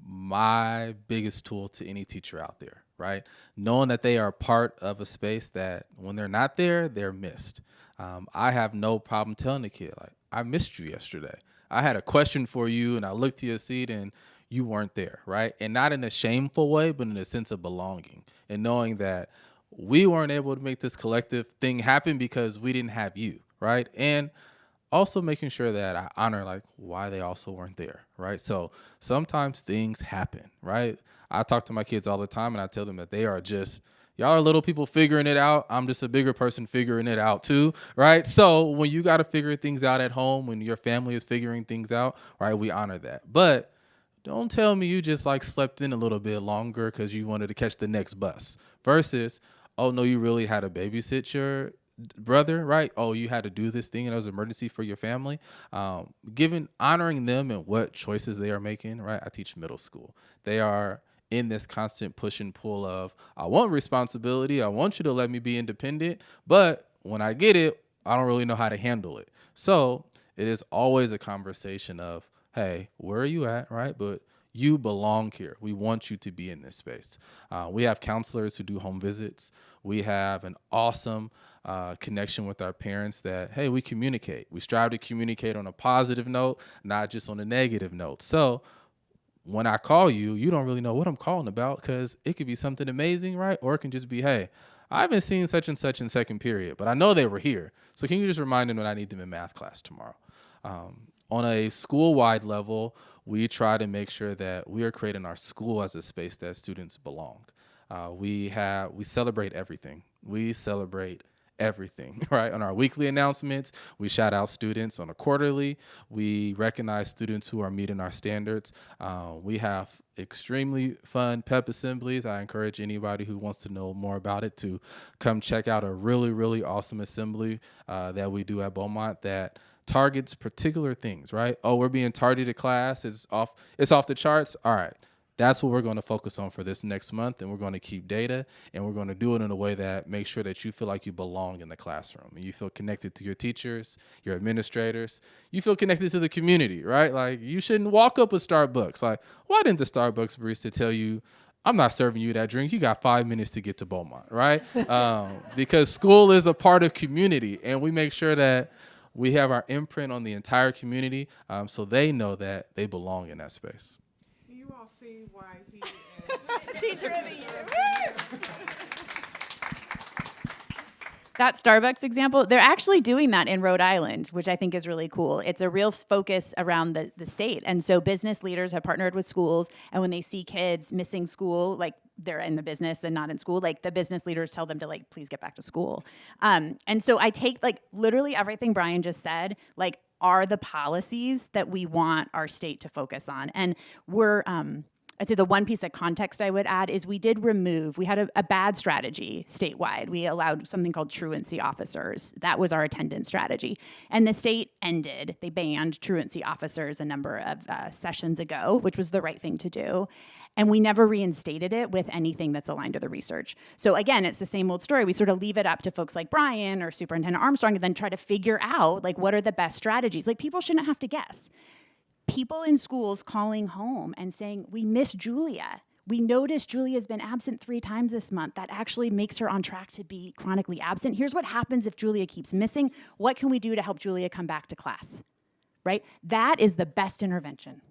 my biggest tool to any teacher out there, right? Knowing that they are part of a space that when they're not there, they're missed. I have no problem telling the kid, like, I missed you yesterday. I had a question for you and I looked to your seat and you weren't there, right? And not in a shameful way, but in a sense of belonging and knowing that we weren't able to make this collective thing happen because we didn't have you, right? And also making sure that I honor like why they also weren't there, right? So sometimes things happen, right? I talk to my kids all the time and I tell them that they are just, y'all are little people figuring it out. I'm just a bigger person figuring it out too, right? So when you got to figure things out at home, when your family is figuring things out, right, we honor that. But don't tell me you just like slept in a little bit longer because you wanted to catch the next bus versus, oh no, you really had to babysit your brother, right? Oh, you had to do this thing and it was an emergency for your family. Honoring them and what choices they are making, right? I teach middle school. They are in this constant push and pull of, I want responsibility. I want you to let me be independent. But when I get it, I don't really know how to handle it. So it is always a conversation of, hey, where are you at, right? But you belong here. We want you to be in this space. We have counselors who do home visits. We have an awesome connection with our parents that, hey, we communicate. We strive to communicate on a positive note, not just on a negative note. So when I call you, you don't really know what I'm calling about because it could be something amazing, right? Or it can just be, hey, I haven't seen such and such in second period, but I know they were here. So can you just remind them when I need them in math class tomorrow? On a school-wide level, we try to make sure that we are creating our school as a space that students belong. We celebrate everything. We celebrate everything, right? On our weekly announcements, we shout out students. On a quarterly, we recognize students who are meeting our standards. We have extremely fun pep assemblies. I encourage anybody who wants to know more about it to come check out a really, really awesome assembly that we do at Beaumont that targets particular things, right? Oh, we're being targeted class. It's off the charts. All right. That's what we're going to focus on for this next month, and we're going to keep data, and we're going to do it in a way that makes sure that you feel like you belong in the classroom, and you feel connected to your teachers, your administrators, you feel connected to the community, right? Like, you shouldn't walk up with Starbucks. Like, why didn't the Starbucks barista tell you, I'm not serving you that drink. You got 5 minutes to get to Beaumont, right? Because school is a part of community, and we make sure that we have our imprint on the entire community so they know that they belong in that space. You all see why he is Teacher of the Year. That Starbucks example, they're actually doing that in Rhode Island, which I think is really cool. It's a real focus around the state. And so business leaders have partnered with schools, and when they see kids missing school, like they're in the business and not in school, like the business leaders tell them to like, please get back to school. And so I take like literally everything Bryan just said, like are the policies that we want our state to focus on. And we're, I'd say the one piece of context I would add is we had a bad strategy statewide. We allowed something called truancy officers. That was our attendance strategy. And the state they banned truancy officers a number of sessions ago, which was the right thing to do. And we never reinstated it with anything that's aligned to the research. So again, it's the same old story. We sort of leave it up to folks like Bryan or Superintendent Armstrong and then try to figure out like what are the best strategies. Like people shouldn't have to guess. People in schools calling home and saying, we miss Julia. We noticed Julia's been absent 3 times this month. That actually makes her on track to be chronically absent. Here's what happens if Julia keeps missing. What can we do to help Julia come back to class? Right? That is the best intervention.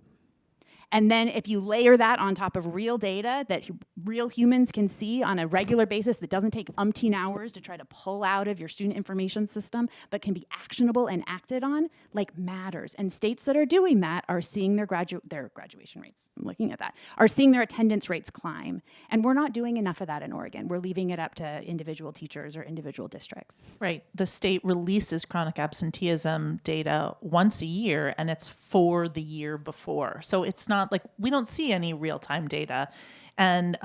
And then if you layer that on top of real data that real humans can see on a regular basis that doesn't take umpteen hours to try to pull out of your student information system, but can be actionable and acted on, like matters. And states that are doing that are seeing their graduation rates, I'm looking at that, are seeing their attendance rates climb. And we're not doing enough of that in Oregon. We're leaving it up to individual teachers or individual districts. Right. The state releases chronic absenteeism data once a year, and it's for the year before. So it's not like we don't see any real-time data, and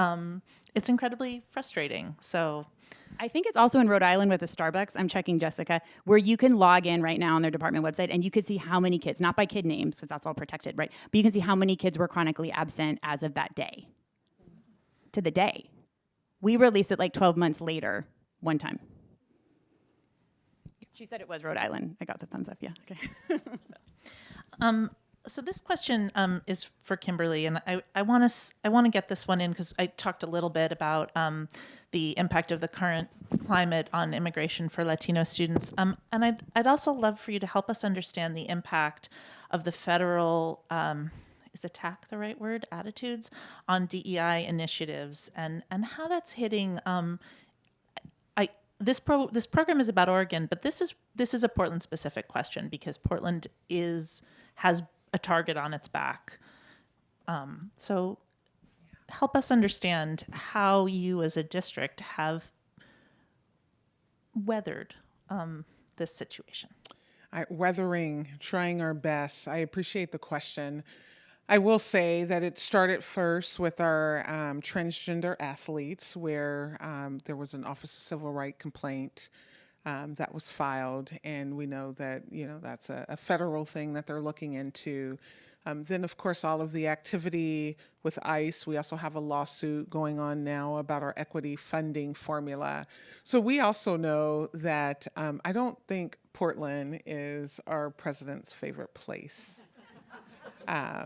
it's incredibly frustrating. So I think it's also in Rhode Island with the Starbucks, I'm checking Jessica, where you can log in right now on their department website and you could see how many kids, not by kid names, because that's all protected, right? But you can see how many kids were chronically absent as of that day, to the day. We released it like 12 months later, one time. She said it was Rhode Island. I got the thumbs up, yeah, okay. So this question is for Kimberlee, and I want to get this one in because I talked a little bit about the impact of the current climate on immigration for Latino students, and I'd also love for you to help us understand the impact of the federal is attack the right word, attitudes on DEI initiatives, and how that's hitting. This program is about Oregon, but this is a Portland specific question because Portland has a target on its back. So help us understand how you as a district have weathered this situation. Trying our best. I appreciate the question. I will say that it started first with our transgender athletes where there was an Office of Civil Rights complaint that was filed, and we know that that's a federal thing that they're looking into. Then, of course, all of the activity with ICE. We also have a lawsuit going on now about our equity funding formula. So we also know that I don't think Portland is our president's favorite place. I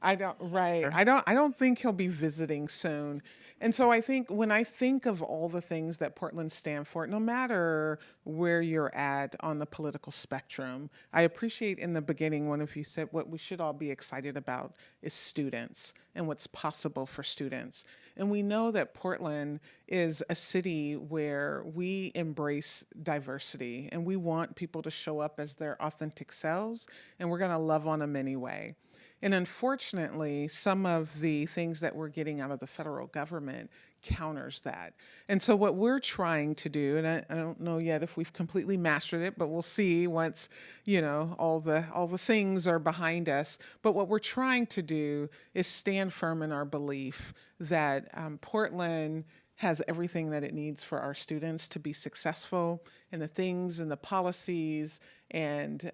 don't think he'll be visiting soon. And so I think when I think of all the things that Portland stand for, no matter where you're at on the political spectrum, I appreciate in the beginning one of you said what we should all be excited about is students and what's possible for students. And we know that Portland is a city where we embrace diversity and we want people to show up as their authentic selves, and we're going to love on them anyway. And unfortunately, some of the things that we're getting out of the federal government counters that. And so what we're trying to do, and I don't know yet if we've completely mastered it, but we'll see once, all the things are behind us. But what we're trying to do is stand firm in our belief that Portland has everything that it needs for our students to be successful, and the things and the policies and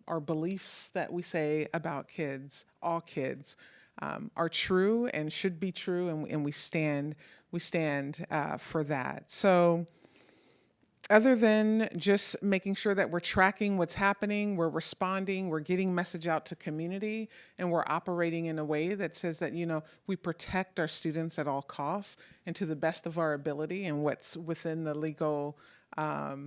our beliefs that we say about kids, all kids, are true and should be true, and we stand for that. So other than just making sure that we're tracking what's happening, we're responding, we're getting message out to community, and we're operating in a way that says that, we protect our students at all costs and to the best of our ability and what's within the legal,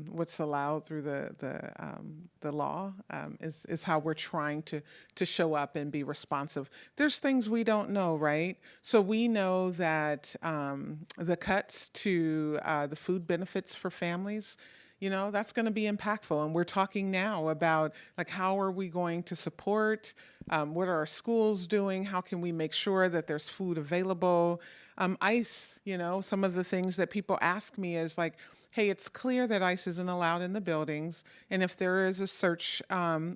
what's allowed through the law is how we're trying to show up and be responsive. There's things we don't know, right? So we know that the cuts to the food benefits for families, that's going to be impactful. And we're talking now about how are we going to support, what are our schools doing, how can we make sure that there's food available. ICE, some of the things that people ask me is like, hey, it's clear that ICE isn't allowed in the buildings. And if there is a search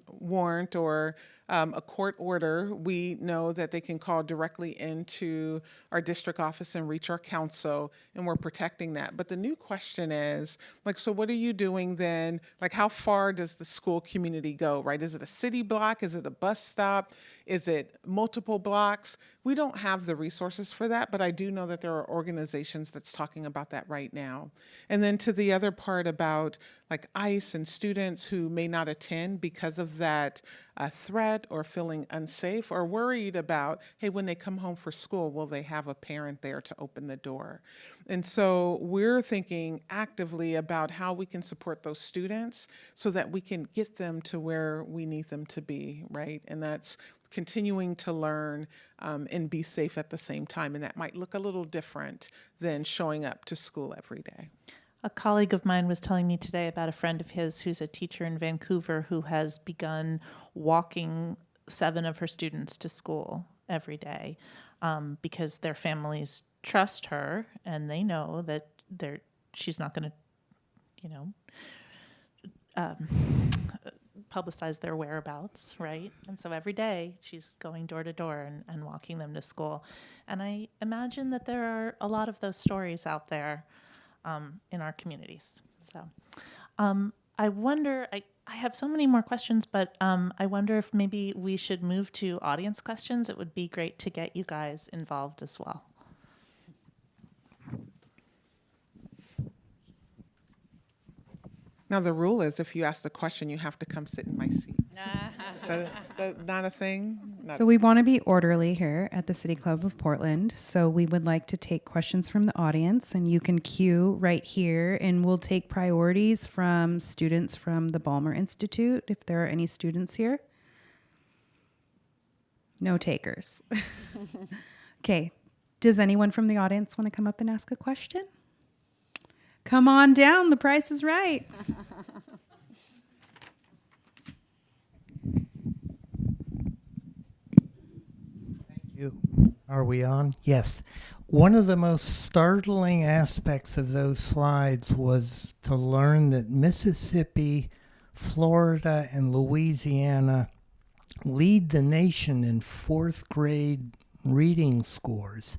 warrant or a court order, we know that they can call directly into our district office and reach our counsel, and we're protecting that. But the new question is, like, so what are you doing then? Like, how far does the school community go, right? Is it a city block? Is it a bus stop? Is it multiple blocks? We don't have the resources for that, but I do know that there are organizations that's talking about that right now. And then to the other part about like ICE and students who may not attend because of that threat or feeling unsafe or worried about, hey, when they come home for school, will they have a parent there to open the door? And so we're thinking actively about how we can support those students so that we can get them to where we need them to be, right? And that's continuing to learn and be safe at the same time. And that might look a little different than showing up to school every day. A colleague of mine was telling me today about a friend of his who's a teacher in Vancouver who has begun walking 7 of her students to school every day because their families trust her and they know that she's not going to, publicize their whereabouts, right? And so every day she's going door to door and walking them to school. And I imagine that there are a lot of those stories out there in our communities. So I wonder, I have so many more questions, but I wonder if maybe we should move to audience questions. It would be great to get you guys involved as well. Now, the rule is if you ask the question, you have to come sit in my seat. Is that not a thing? So we want to be orderly here at the City Club of Portland. So we would like to take questions from the audience, and you can queue right here, and we'll take priorities from students from the Ballmer Institute, if there are any students here. No takers. Okay. Does anyone from the audience want to come up and ask a question? Come on down. The price is right. Are we on? Yes. One of the most startling aspects of those slides was to learn that Mississippi, Florida, and Louisiana lead the nation in 4th grade reading scores.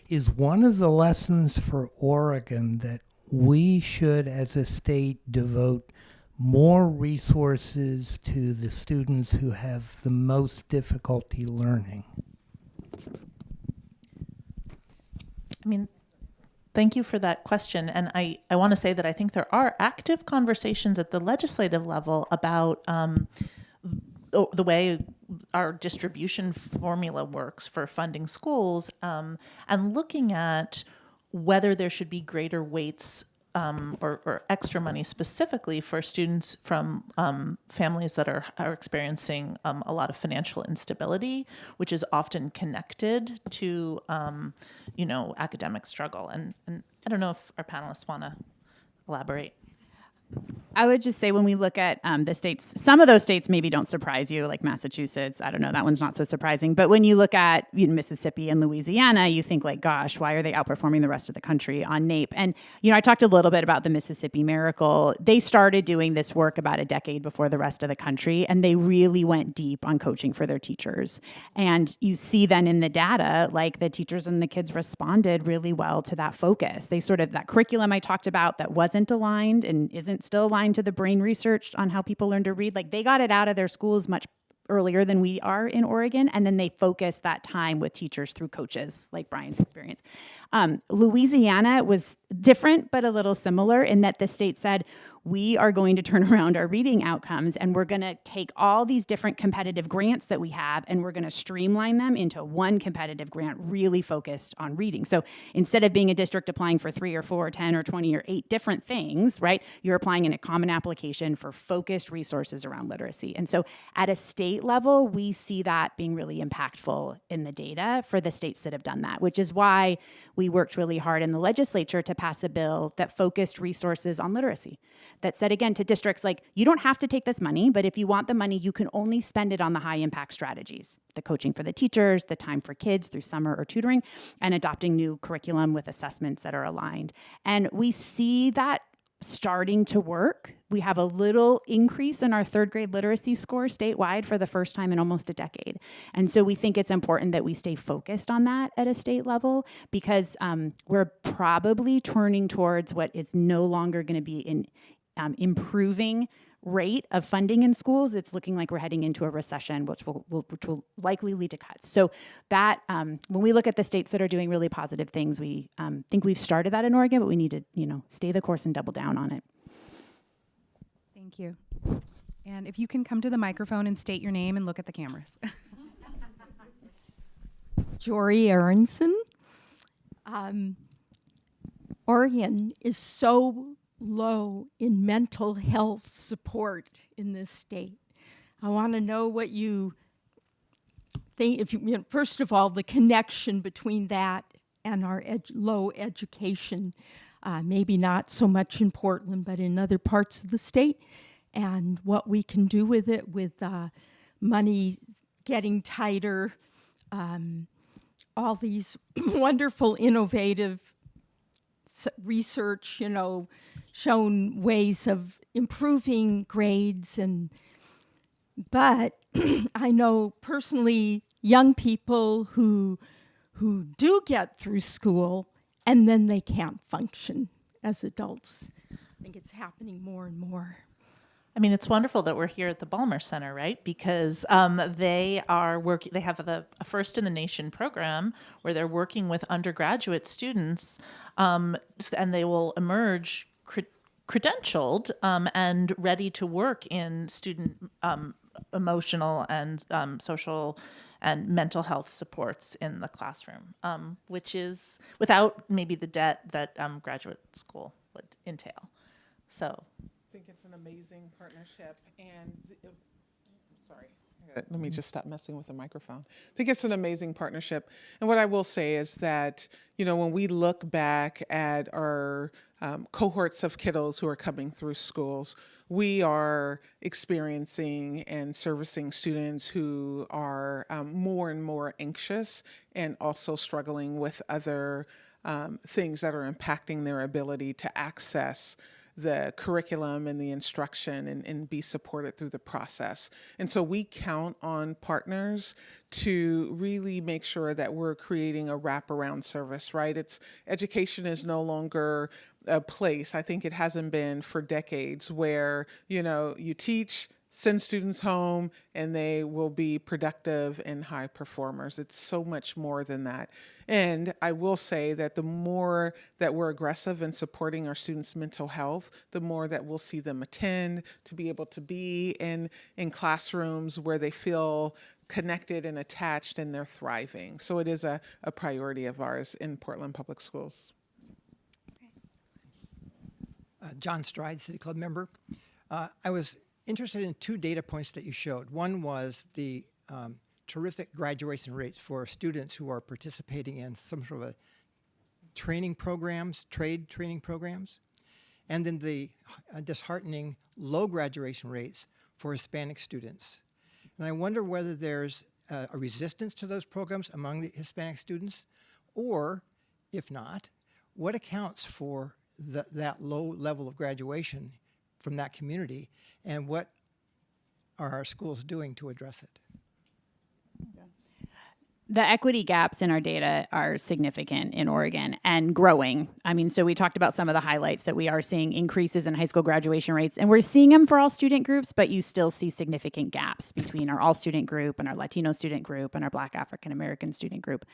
Is one of the lessons for Oregon that we should, as a state, devote more resources to the students who have the most difficulty learning? I mean, thank you for that question. And I want to say that I think there are active conversations at the legislative level about the way our distribution formula works for funding schools and looking at whether there should be greater weights or extra money specifically for students from families that are experiencing a lot of financial instability, which is often connected to, academic struggle. And I don't know if our panelists want to elaborate. I would just say when we look at the states, some of those states maybe don't surprise you, like Massachusetts. I don't know, that one's not so surprising. But when you look at Mississippi and Louisiana, you think like, gosh, why are they outperforming the rest of the country on NAEP? And, I talked a little bit about the Mississippi Miracle. They started doing this work about a decade before the rest of the country, and they really went deep on coaching for their teachers. And you see then in the data, like the teachers and the kids responded really well to that focus. They sort of, that curriculum I talked about that wasn't aligned and isn't still aligned to the brain research on how people learn to read, like they got it out of their schools much earlier than we are in Oregon, and then they focused that time with teachers through coaches, like Bryan's experience. Louisiana was different, but a little similar in that the state said, we are going to turn around our reading outcomes, and we're going to take all these different competitive grants that we have, and we're going to streamline them into one competitive grant really focused on reading. So instead of being a district applying for 3 or 4 or 10 or 20 or 8 different things, right, you're applying in a common application for focused resources around literacy. And so at a state level, we see that being really impactful in the data for the states that have done that, which is why we worked really hard in the legislature to pass a bill that focused resources on literacy. that said, again, to districts, like, you don't have to take this money, but if you want the money, you can only spend it on the high impact strategies, the coaching for the teachers, the time for kids through summer or tutoring, and adopting new curriculum with assessments that are aligned. And we see that starting to work. We have a little increase in our third grade literacy score statewide for the first time in almost a decade. And so we think it's important that we stay focused on that at a state level, because we're probably turning towards what is no longer going to be an improving rate of funding in schools. It's looking like we're heading into a recession, which will likely lead to cuts. So that when we look at the states that are doing really positive things, we think we've started that in Oregon, but we need to stay the course and double down on it. Thank you. And if you can come to the microphone and state your name and look at the cameras. Jory Aronson. Oregon is so low in mental health support in this state. I want to know what you think, first of all, the connection between that and our low education, maybe not so much in Portland, but in other parts of the state, and what we can do with it, with money getting tighter, all these wonderful, innovative research, shown ways of improving grades, but I know personally young people who do get through school and then they can't function as adults. I think it's happening more and more. I mean, it's wonderful that we're here at the Ballmer Center, right? Because they are working. They have a first in the nation program where they're working with undergraduate students, and they will emerge credentialed and ready to work in student emotional and social and mental health supports in the classroom, which is without maybe the debt that graduate school would entail. So. I think it's an amazing partnership, and sorry, let me just stop messing with the microphone. I think it's an amazing partnership, and what I will say is that when we look back at our cohorts of kiddos who are coming through schools, we are experiencing and servicing students who are more and more anxious and also struggling with other things that are impacting their ability to access the curriculum and the instruction and be supported through the process. And so we count on partners to really make sure that we're creating a wraparound service, right? Education is no longer a place, I think it hasn't been for decades, where, you teach, send students home, and they will be productive and high performers. It's so much more than that. And I will say that the more that we're aggressive in supporting our students' mental health, the more that we'll see them attend, to be able to be in classrooms where they feel connected and attached and they're thriving. So it is a priority of ours in Portland Public Schools. John Stride, City Club member. I was interested in two data points that you showed. One was the terrific graduation rates for students who are participating in some sort of a trade training programs, and then the disheartening low graduation rates for Hispanic students. And I wonder whether there's a resistance to those programs among the Hispanic students, or if not, what accounts for that low level of graduation from that community, and what are our schools doing to address it? The equity gaps in our data are significant in Oregon and growing. I mean, so we talked about some of the highlights that we are seeing increases in high school graduation rates, and we're seeing them for all student groups, but you still see significant gaps between our all student group and our Latino student group and our Black African American student group.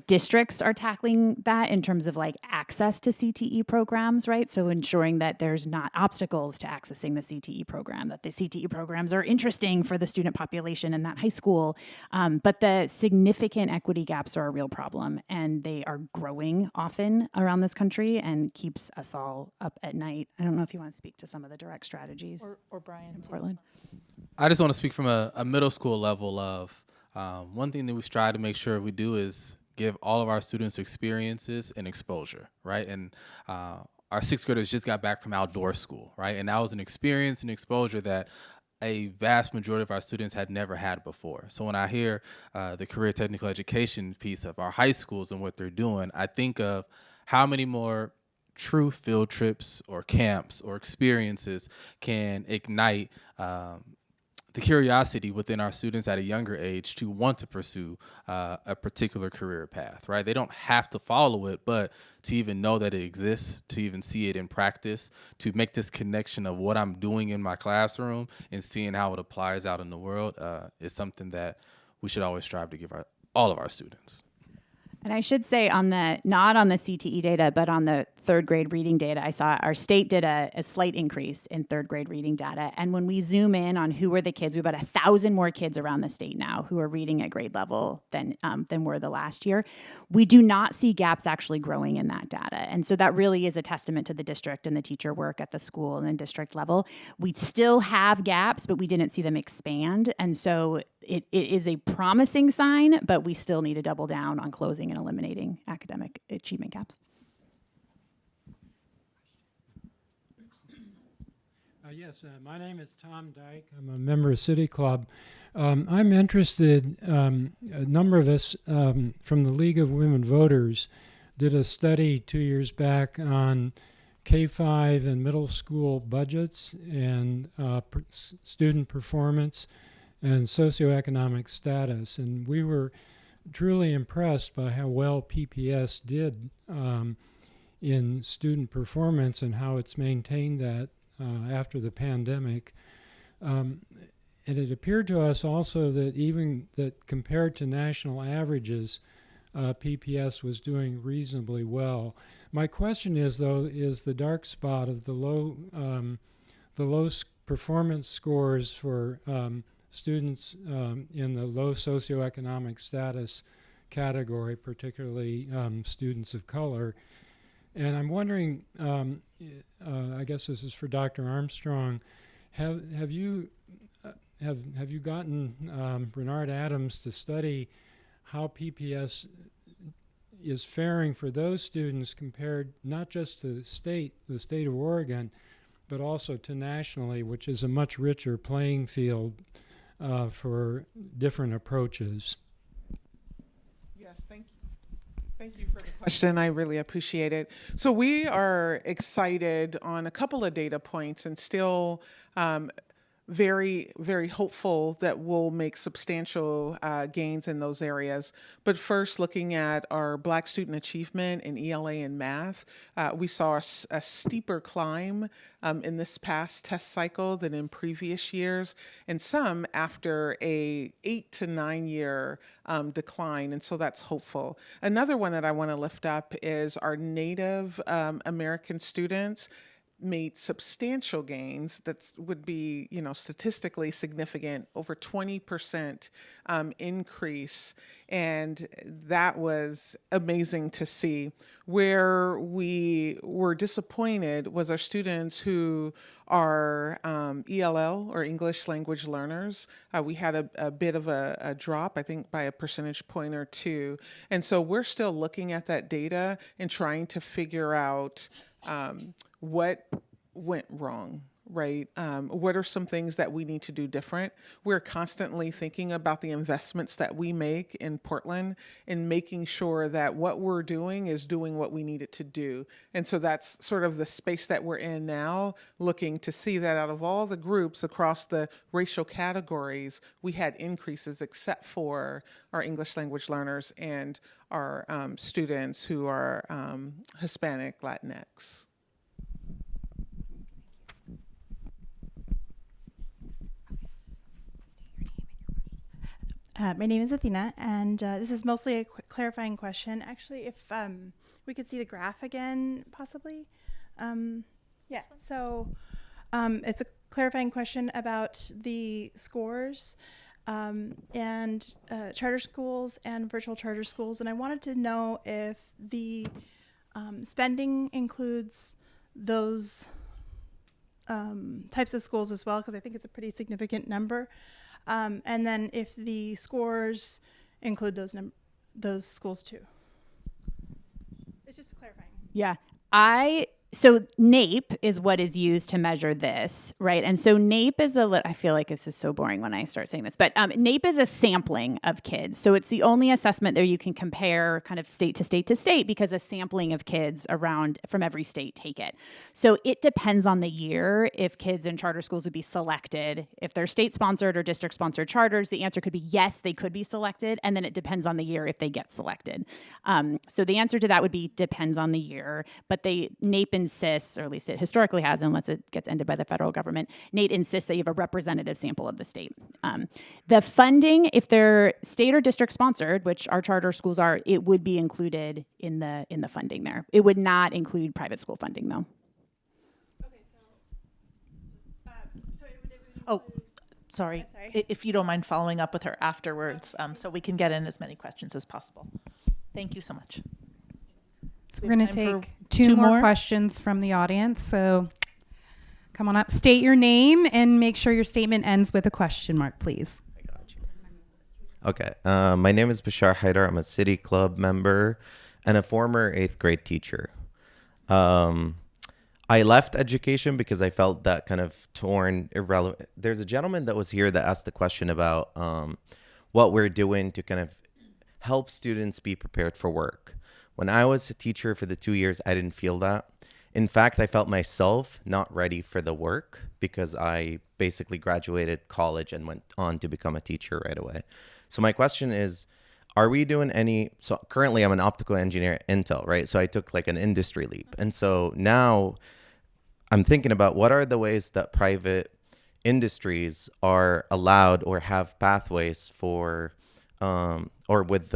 Districts are tackling that in terms of like access to CTE programs, right? So ensuring that there's not obstacles to accessing the CTE program, that the CTE programs are interesting for the student population in that high school. But the significant equity gaps are a real problem, and they are growing often around this country and keeps us all up at night. I don't know if you want to speak to some of the direct strategies. Or Bryan in Portland. I just want to speak from a middle school level of one thing that we strive to make sure we do is give all of our students experiences and exposure, right? And our sixth graders just got back from outdoor school, right? And that was an experience and exposure that a vast majority of our students had never had before. So when I hear the career technical education piece of our high schools and what they're doing, I think of how many more true field trips or camps or experiences can ignite the curiosity within our students at a younger age to want to pursue a particular career path, right? They don't have to follow it, but to even know that it exists, to even see it in practice, to make this connection of what I'm doing in my classroom and seeing how it applies out in the world is something that we should always strive to give all of our students. And I should say not on the CTE data, but on the third grade reading data, I saw our state did a slight increase in third grade reading data. And when we zoom in on who were the kids, we have about 1,000 more kids around the state now who are reading at grade level than were the last year. We do not see gaps actually growing in that data. And so that really is a testament to the district and the teacher work at the school and the district level. We still have gaps, but we didn't see them expand. And so it is a promising sign, but we still need to double down on closing and eliminating academic achievement gaps. Yes, my name is Tom Dyke. I'm a member of City Club. I'm interested, a number of us from the League of Women Voters did a study 2 years back on K-5 and middle school budgets and student performance and socioeconomic status. And we were truly impressed by how well PPS did in student performance and how it's maintained that after the pandemic. And it appeared to us also that compared to national averages, PPS was doing reasonably well. My question is, though, is the dark spot of the low performance scores for students in the low socioeconomic status category, particularly students of color. And I'm wondering, I guess this is for Dr. Armstrong, have you gotten Bernard Adams to study how PPS is faring for those students compared not just to the state of Oregon, but also to nationally, which is a much richer playing field for different approaches? Yes, thank you. Thank you for the question. I really appreciate it. So we are excited on a couple of data points and still very, very hopeful that we'll make substantial gains in those areas. But first, looking at our Black student achievement in ELA and math, we saw a steeper climb in this past test cycle than in previous years, and some after a 8 to 9 year decline, and so that's hopeful. Another one that I want to lift up is our Native American students made substantial gains that would be, statistically significant, over 20% increase. And that was amazing to see. Where we were disappointed was our students who are ELL, or English language learners. We had a bit of a drop, I think by a percentage point or two. And so we're still looking at that data and trying to figure out what went wrong, right? What are some things that we need to do different? We're constantly thinking about the investments that we make in Portland and making sure that what we're doing is doing what we need it to do. And so that's sort of the space that we're in now, looking to see that out of all the groups across the racial categories, we had increases except for our English language learners and our students who are Hispanic, Latinx. My name is Athena, and this is mostly a quick clarifying question. Actually, if we could see the graph again, possibly. Yeah, so it's a clarifying question about the scores and charter schools and virtual charter schools. And I wanted to know if the spending includes those types of schools as well, because I think it's a pretty significant number. And then if the scores include those schools too. It's just clarifying. Yeah. So NAEP is what is used to measure this, right? And so NAEP is I feel like this is so boring when I start saying this, but NAEP is a sampling of kids. So it's the only assessment there you can compare kind of state to state to state, because a sampling of kids around from every state take it. So it depends on the year if kids in charter schools would be selected. If they're state-sponsored or district-sponsored charters, the answer could be yes, they could be selected, and then it depends on the year if they get selected. So the answer to that would be depends on the year, but NAEP insists, or at least it historically has, unless it gets ended by the federal government, NAEP insists that you have a representative sample of the state. The funding, if they're state or district sponsored, which our charter schools are, it would be included in the funding there. It would not include private school funding, though. Oh, sorry. If you don't mind following up with her afterwards, so we can get in as many questions as possible. Thank you so much. So we're going to take two more questions from the audience. So come on up, state your name, and make sure your statement ends with a question mark, please. I got you. Okay. My name is Bashar Haidar. I'm a City Club member and a former 8th grade teacher. I left education because I felt that kind of torn, irrelevant. There's a gentleman that was here that asked the question about what we're doing to kind of help students be prepared for work. When I was a teacher for the 2 years, I didn't feel that. In fact, I felt myself not ready for the work because I basically graduated college and went on to become a teacher right away. So my question is, are we doing so currently I'm an optical engineer at Intel, right? So I took like an industry leap. And so now I'm thinking about what are the ways that private industries are allowed or have pathways for, or with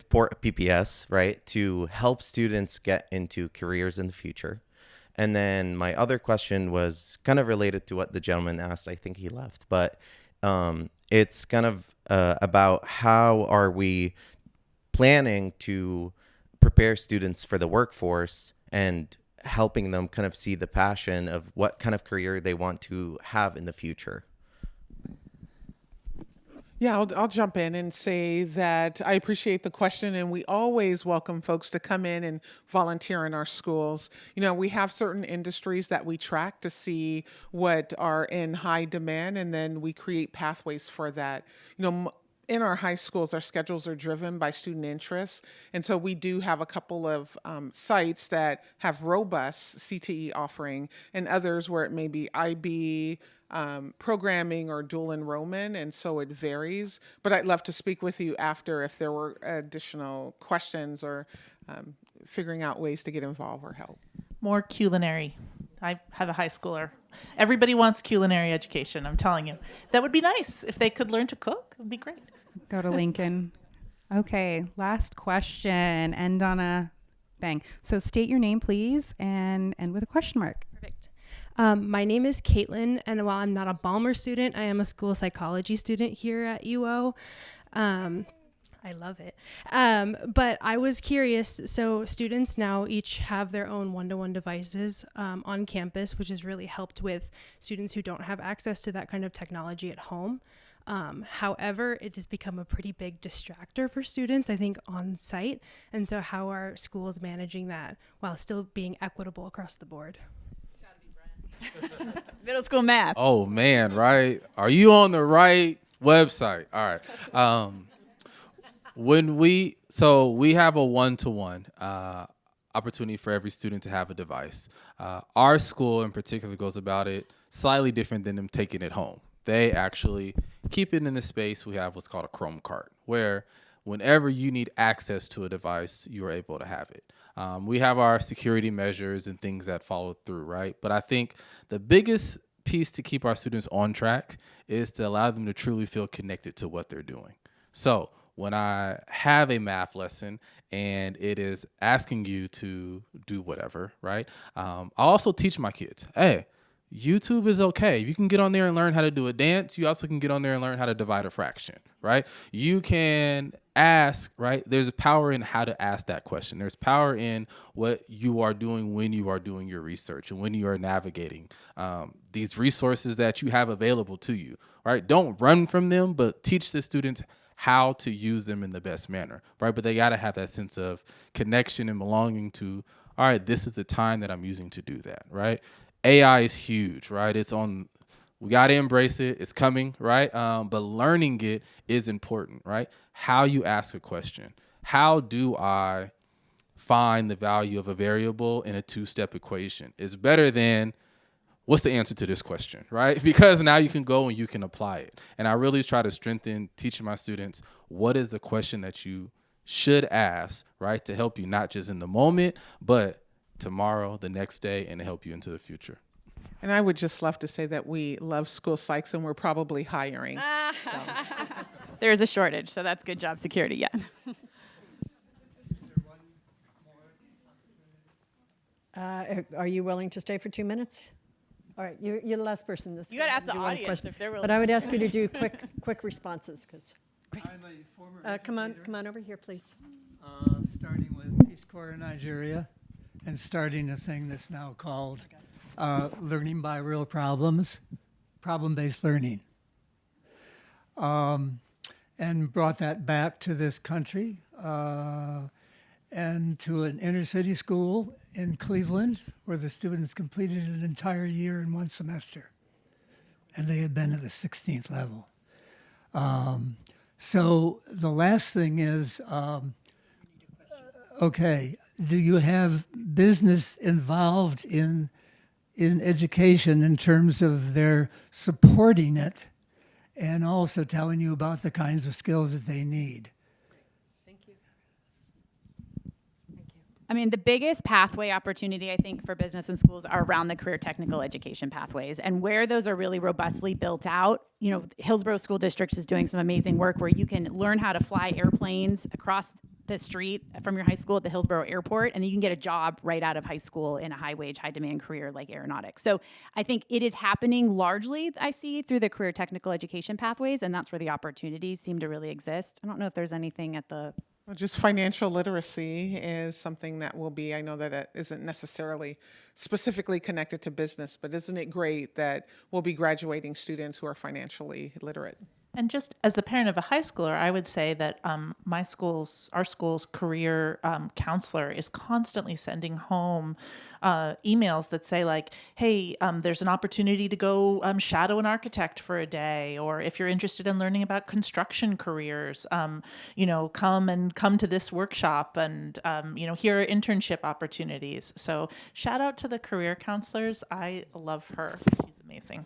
PPS, right, to help students get into careers in the future. And then my other question was kind of related to what the gentleman asked. I think he left, but it's kind of about how are we planning to prepare students for the workforce and helping them kind of see the passion of what kind of career they want to have in the future. Yeah, I'll jump in and say that I appreciate the question, and we always welcome folks to come in and volunteer in our schools. You know, we have certain industries that we track to see what are in high demand, and then we create pathways for that. You know, in our high schools, our schedules are driven by student interests, and so we do have a couple of sites that have robust CTE offering, and others where it may be IB, programming or dual enrollment, and so it varies. But I'd love to speak with you after if there were additional questions or figuring out ways to get involved or help. More culinary. I have a high schooler. Everybody wants culinary education, I'm telling you. That would be nice. If they could learn to cook, it would be great. Go to Lincoln. Okay, last question. End on a bang. So state your name, please, and end with a question mark. Perfect. My name is Caitlin, and while I'm not a Balmer student, I am a school psychology student here at UO. I love it. But I was curious, so students now each have their own one-to-one devices on campus, which has really helped with students who don't have access to that kind of technology at home. However, it has become a pretty big distractor for students, I think, on site. And so how are schools managing that while still being equitable across the board? Middle school math. Oh, man, right? Are you on the right website? All right. We have a one-to-one opportunity for every student to have a device. Our school in particular goes about it slightly different than them taking it home. They actually keep it in the space. We have what's called a Chrome cart, where whenever you need access to a device, you are able to have it. We have our security measures and things that follow through, right? But I think the biggest piece to keep our students on track is to allow them to truly feel connected to what they're doing. So when I have a math lesson and it is asking you to do whatever, right? I also teach my kids, hey, YouTube is okay. You can get on there and learn how to do a dance. You also can get on there and learn how to divide a fraction, right? You can ask, right? There's a power in how to ask that question. There's power in what you are doing when you are doing your research and when you are navigating these resources that you have available to you, right? Don't run from them, but teach the students how to use them in the best manner, right? But they got to have that sense of connection and belonging to, all right, this is the time that I'm using to do that, right? AI is huge, right? We got to embrace it. It's coming, right? But learning it is important, right? How you ask a question. How do I find the value of a variable in a two-step equation is better than what's the answer to this question, right? Because now you can go and you can apply it. And I really try to strengthen teaching my students what is the question that you should ask, right, to help you not just in the moment, but tomorrow, the next day, and to help you into the future. And I would just love to say that we love school psychs and we're probably hiring. So. There is a shortage, so that's good job security, yeah. Are you willing to stay for 2 minutes? All right, you're the last person. That's You got to ask the do one audience question. if they're willing. But I would ask you to do quick responses, because. I'm a former Come on over here, please. starting with Peace Corps in Nigeria and starting a thing that's now called Learning by Real Problems, problem-based learning. And brought that back to this country and to an inner city school in Cleveland where the students completed an entire year in one semester. And they had been at the 16th level. So the last thing is, okay, do you have business involved in education in terms of their supporting it and also telling you about the kinds of skills that they need? I mean, the biggest pathway opportunity, I think, for business and schools are around the career technical education pathways. And where those are really robustly built out, you know, Hillsborough School District is doing some amazing work where you can learn how to fly airplanes across the street from your high school at the Hillsborough Airport, and then you can get a job right out of high school in a high-wage, high-demand career like aeronautics. So I think it is happening largely, I see, through the career technical education pathways, and that's where the opportunities seem to really exist. I don't know if there's anything at the... Well, just financial literacy is something that will be, I know that it isn't necessarily specifically connected to business, but isn't it great that we'll be graduating students who are financially literate? And just as the parent of a high schooler, I would say that our school's career counselor is constantly sending home emails that say like, hey, there's an opportunity to go shadow an architect for a day, or if you're interested in learning about construction careers, come to this workshop, and here are internship opportunities. So shout out to the career counselors. I love her. She's amazing.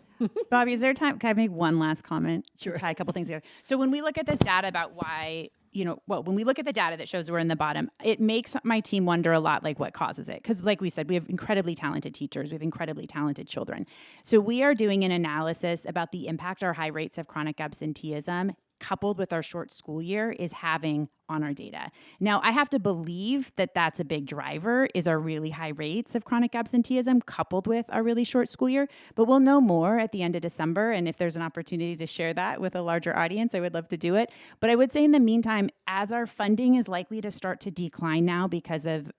Bobby, is there time? Can I make one last comment? Sure. To tie a couple things together. So when we look at this data about why, when we look at the data that shows we're in the bottom, it makes my team wonder a lot, like what causes it. Because like we said, we have incredibly talented teachers. We have incredibly talented children. So we are doing an analysis about the impact our high rates of chronic absenteeism coupled with our short school year is having on our data. Now, I have to believe that that's a big driver, is our really high rates of chronic absenteeism coupled with our really short school year, but we'll know more at the end of December, and if there's an opportunity to share that with a larger audience, I would love to do it. But I would say in the meantime, as our funding is likely to start to decline now because of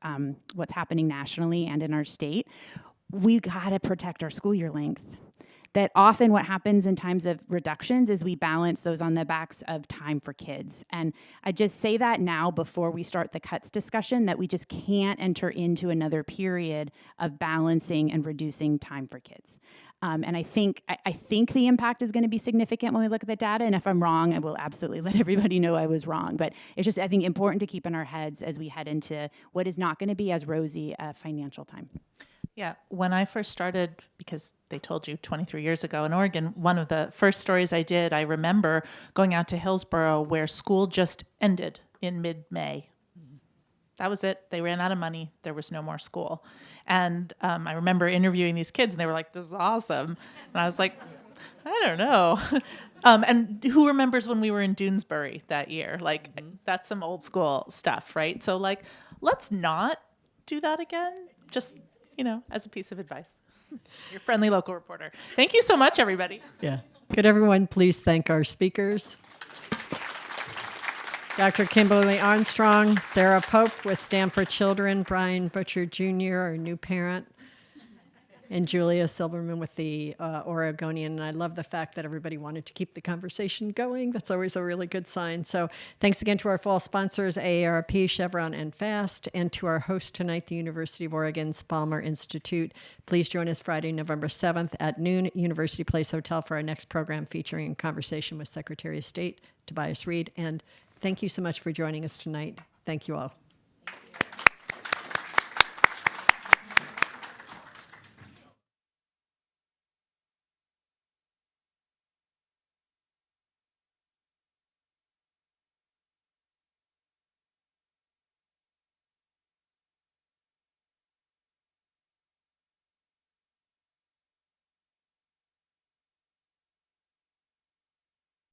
what's happening nationally and in our state, we gotta protect our school year length. That often what happens in times of reductions is we balance those on the backs of time for kids. And I just say that now before we start the cuts discussion, that we just can't enter into another period of balancing and reducing time for kids. And I think the impact is going to be significant when we look at the data. And if I'm wrong, I will absolutely let everybody know I was wrong. But it's just, I think, important to keep in our heads as we head into what is not going to be as rosy a financial time. Yeah, when I first started, because they told you 23 years ago in Oregon, one of the first stories I did, I remember going out to Hillsborough where school just ended in mid-May. That was it. They ran out of money. There was no more school. And I remember interviewing these kids and they were like, this is awesome. And I was like, I don't know. And who remembers when we were in Doonesbury that year? Like, that's some old school stuff, right? So like, let's not do that again. Just, as a piece of advice. Your friendly local reporter. Thank you so much, everybody. Yeah. Could everyone please thank our speakers? Dr. Kimberlee Armstrong, Sarah Pope with Stanford Children, Bryan Butcher Jr., our new parent, and Julia Silverman with the Oregonian. And I love the fact that everybody wanted to keep the conversation going. That's always a really good sign. So thanks again to our fall sponsors, AARP, Chevron, and FAST, and to our host tonight, the University of Oregon's Balmer Institute. Please join us Friday, November 7th at noon, University Place Hotel, for our next program featuring a conversation with Secretary of State Tobias Reed. And thank you so much for joining us tonight. Thank you all.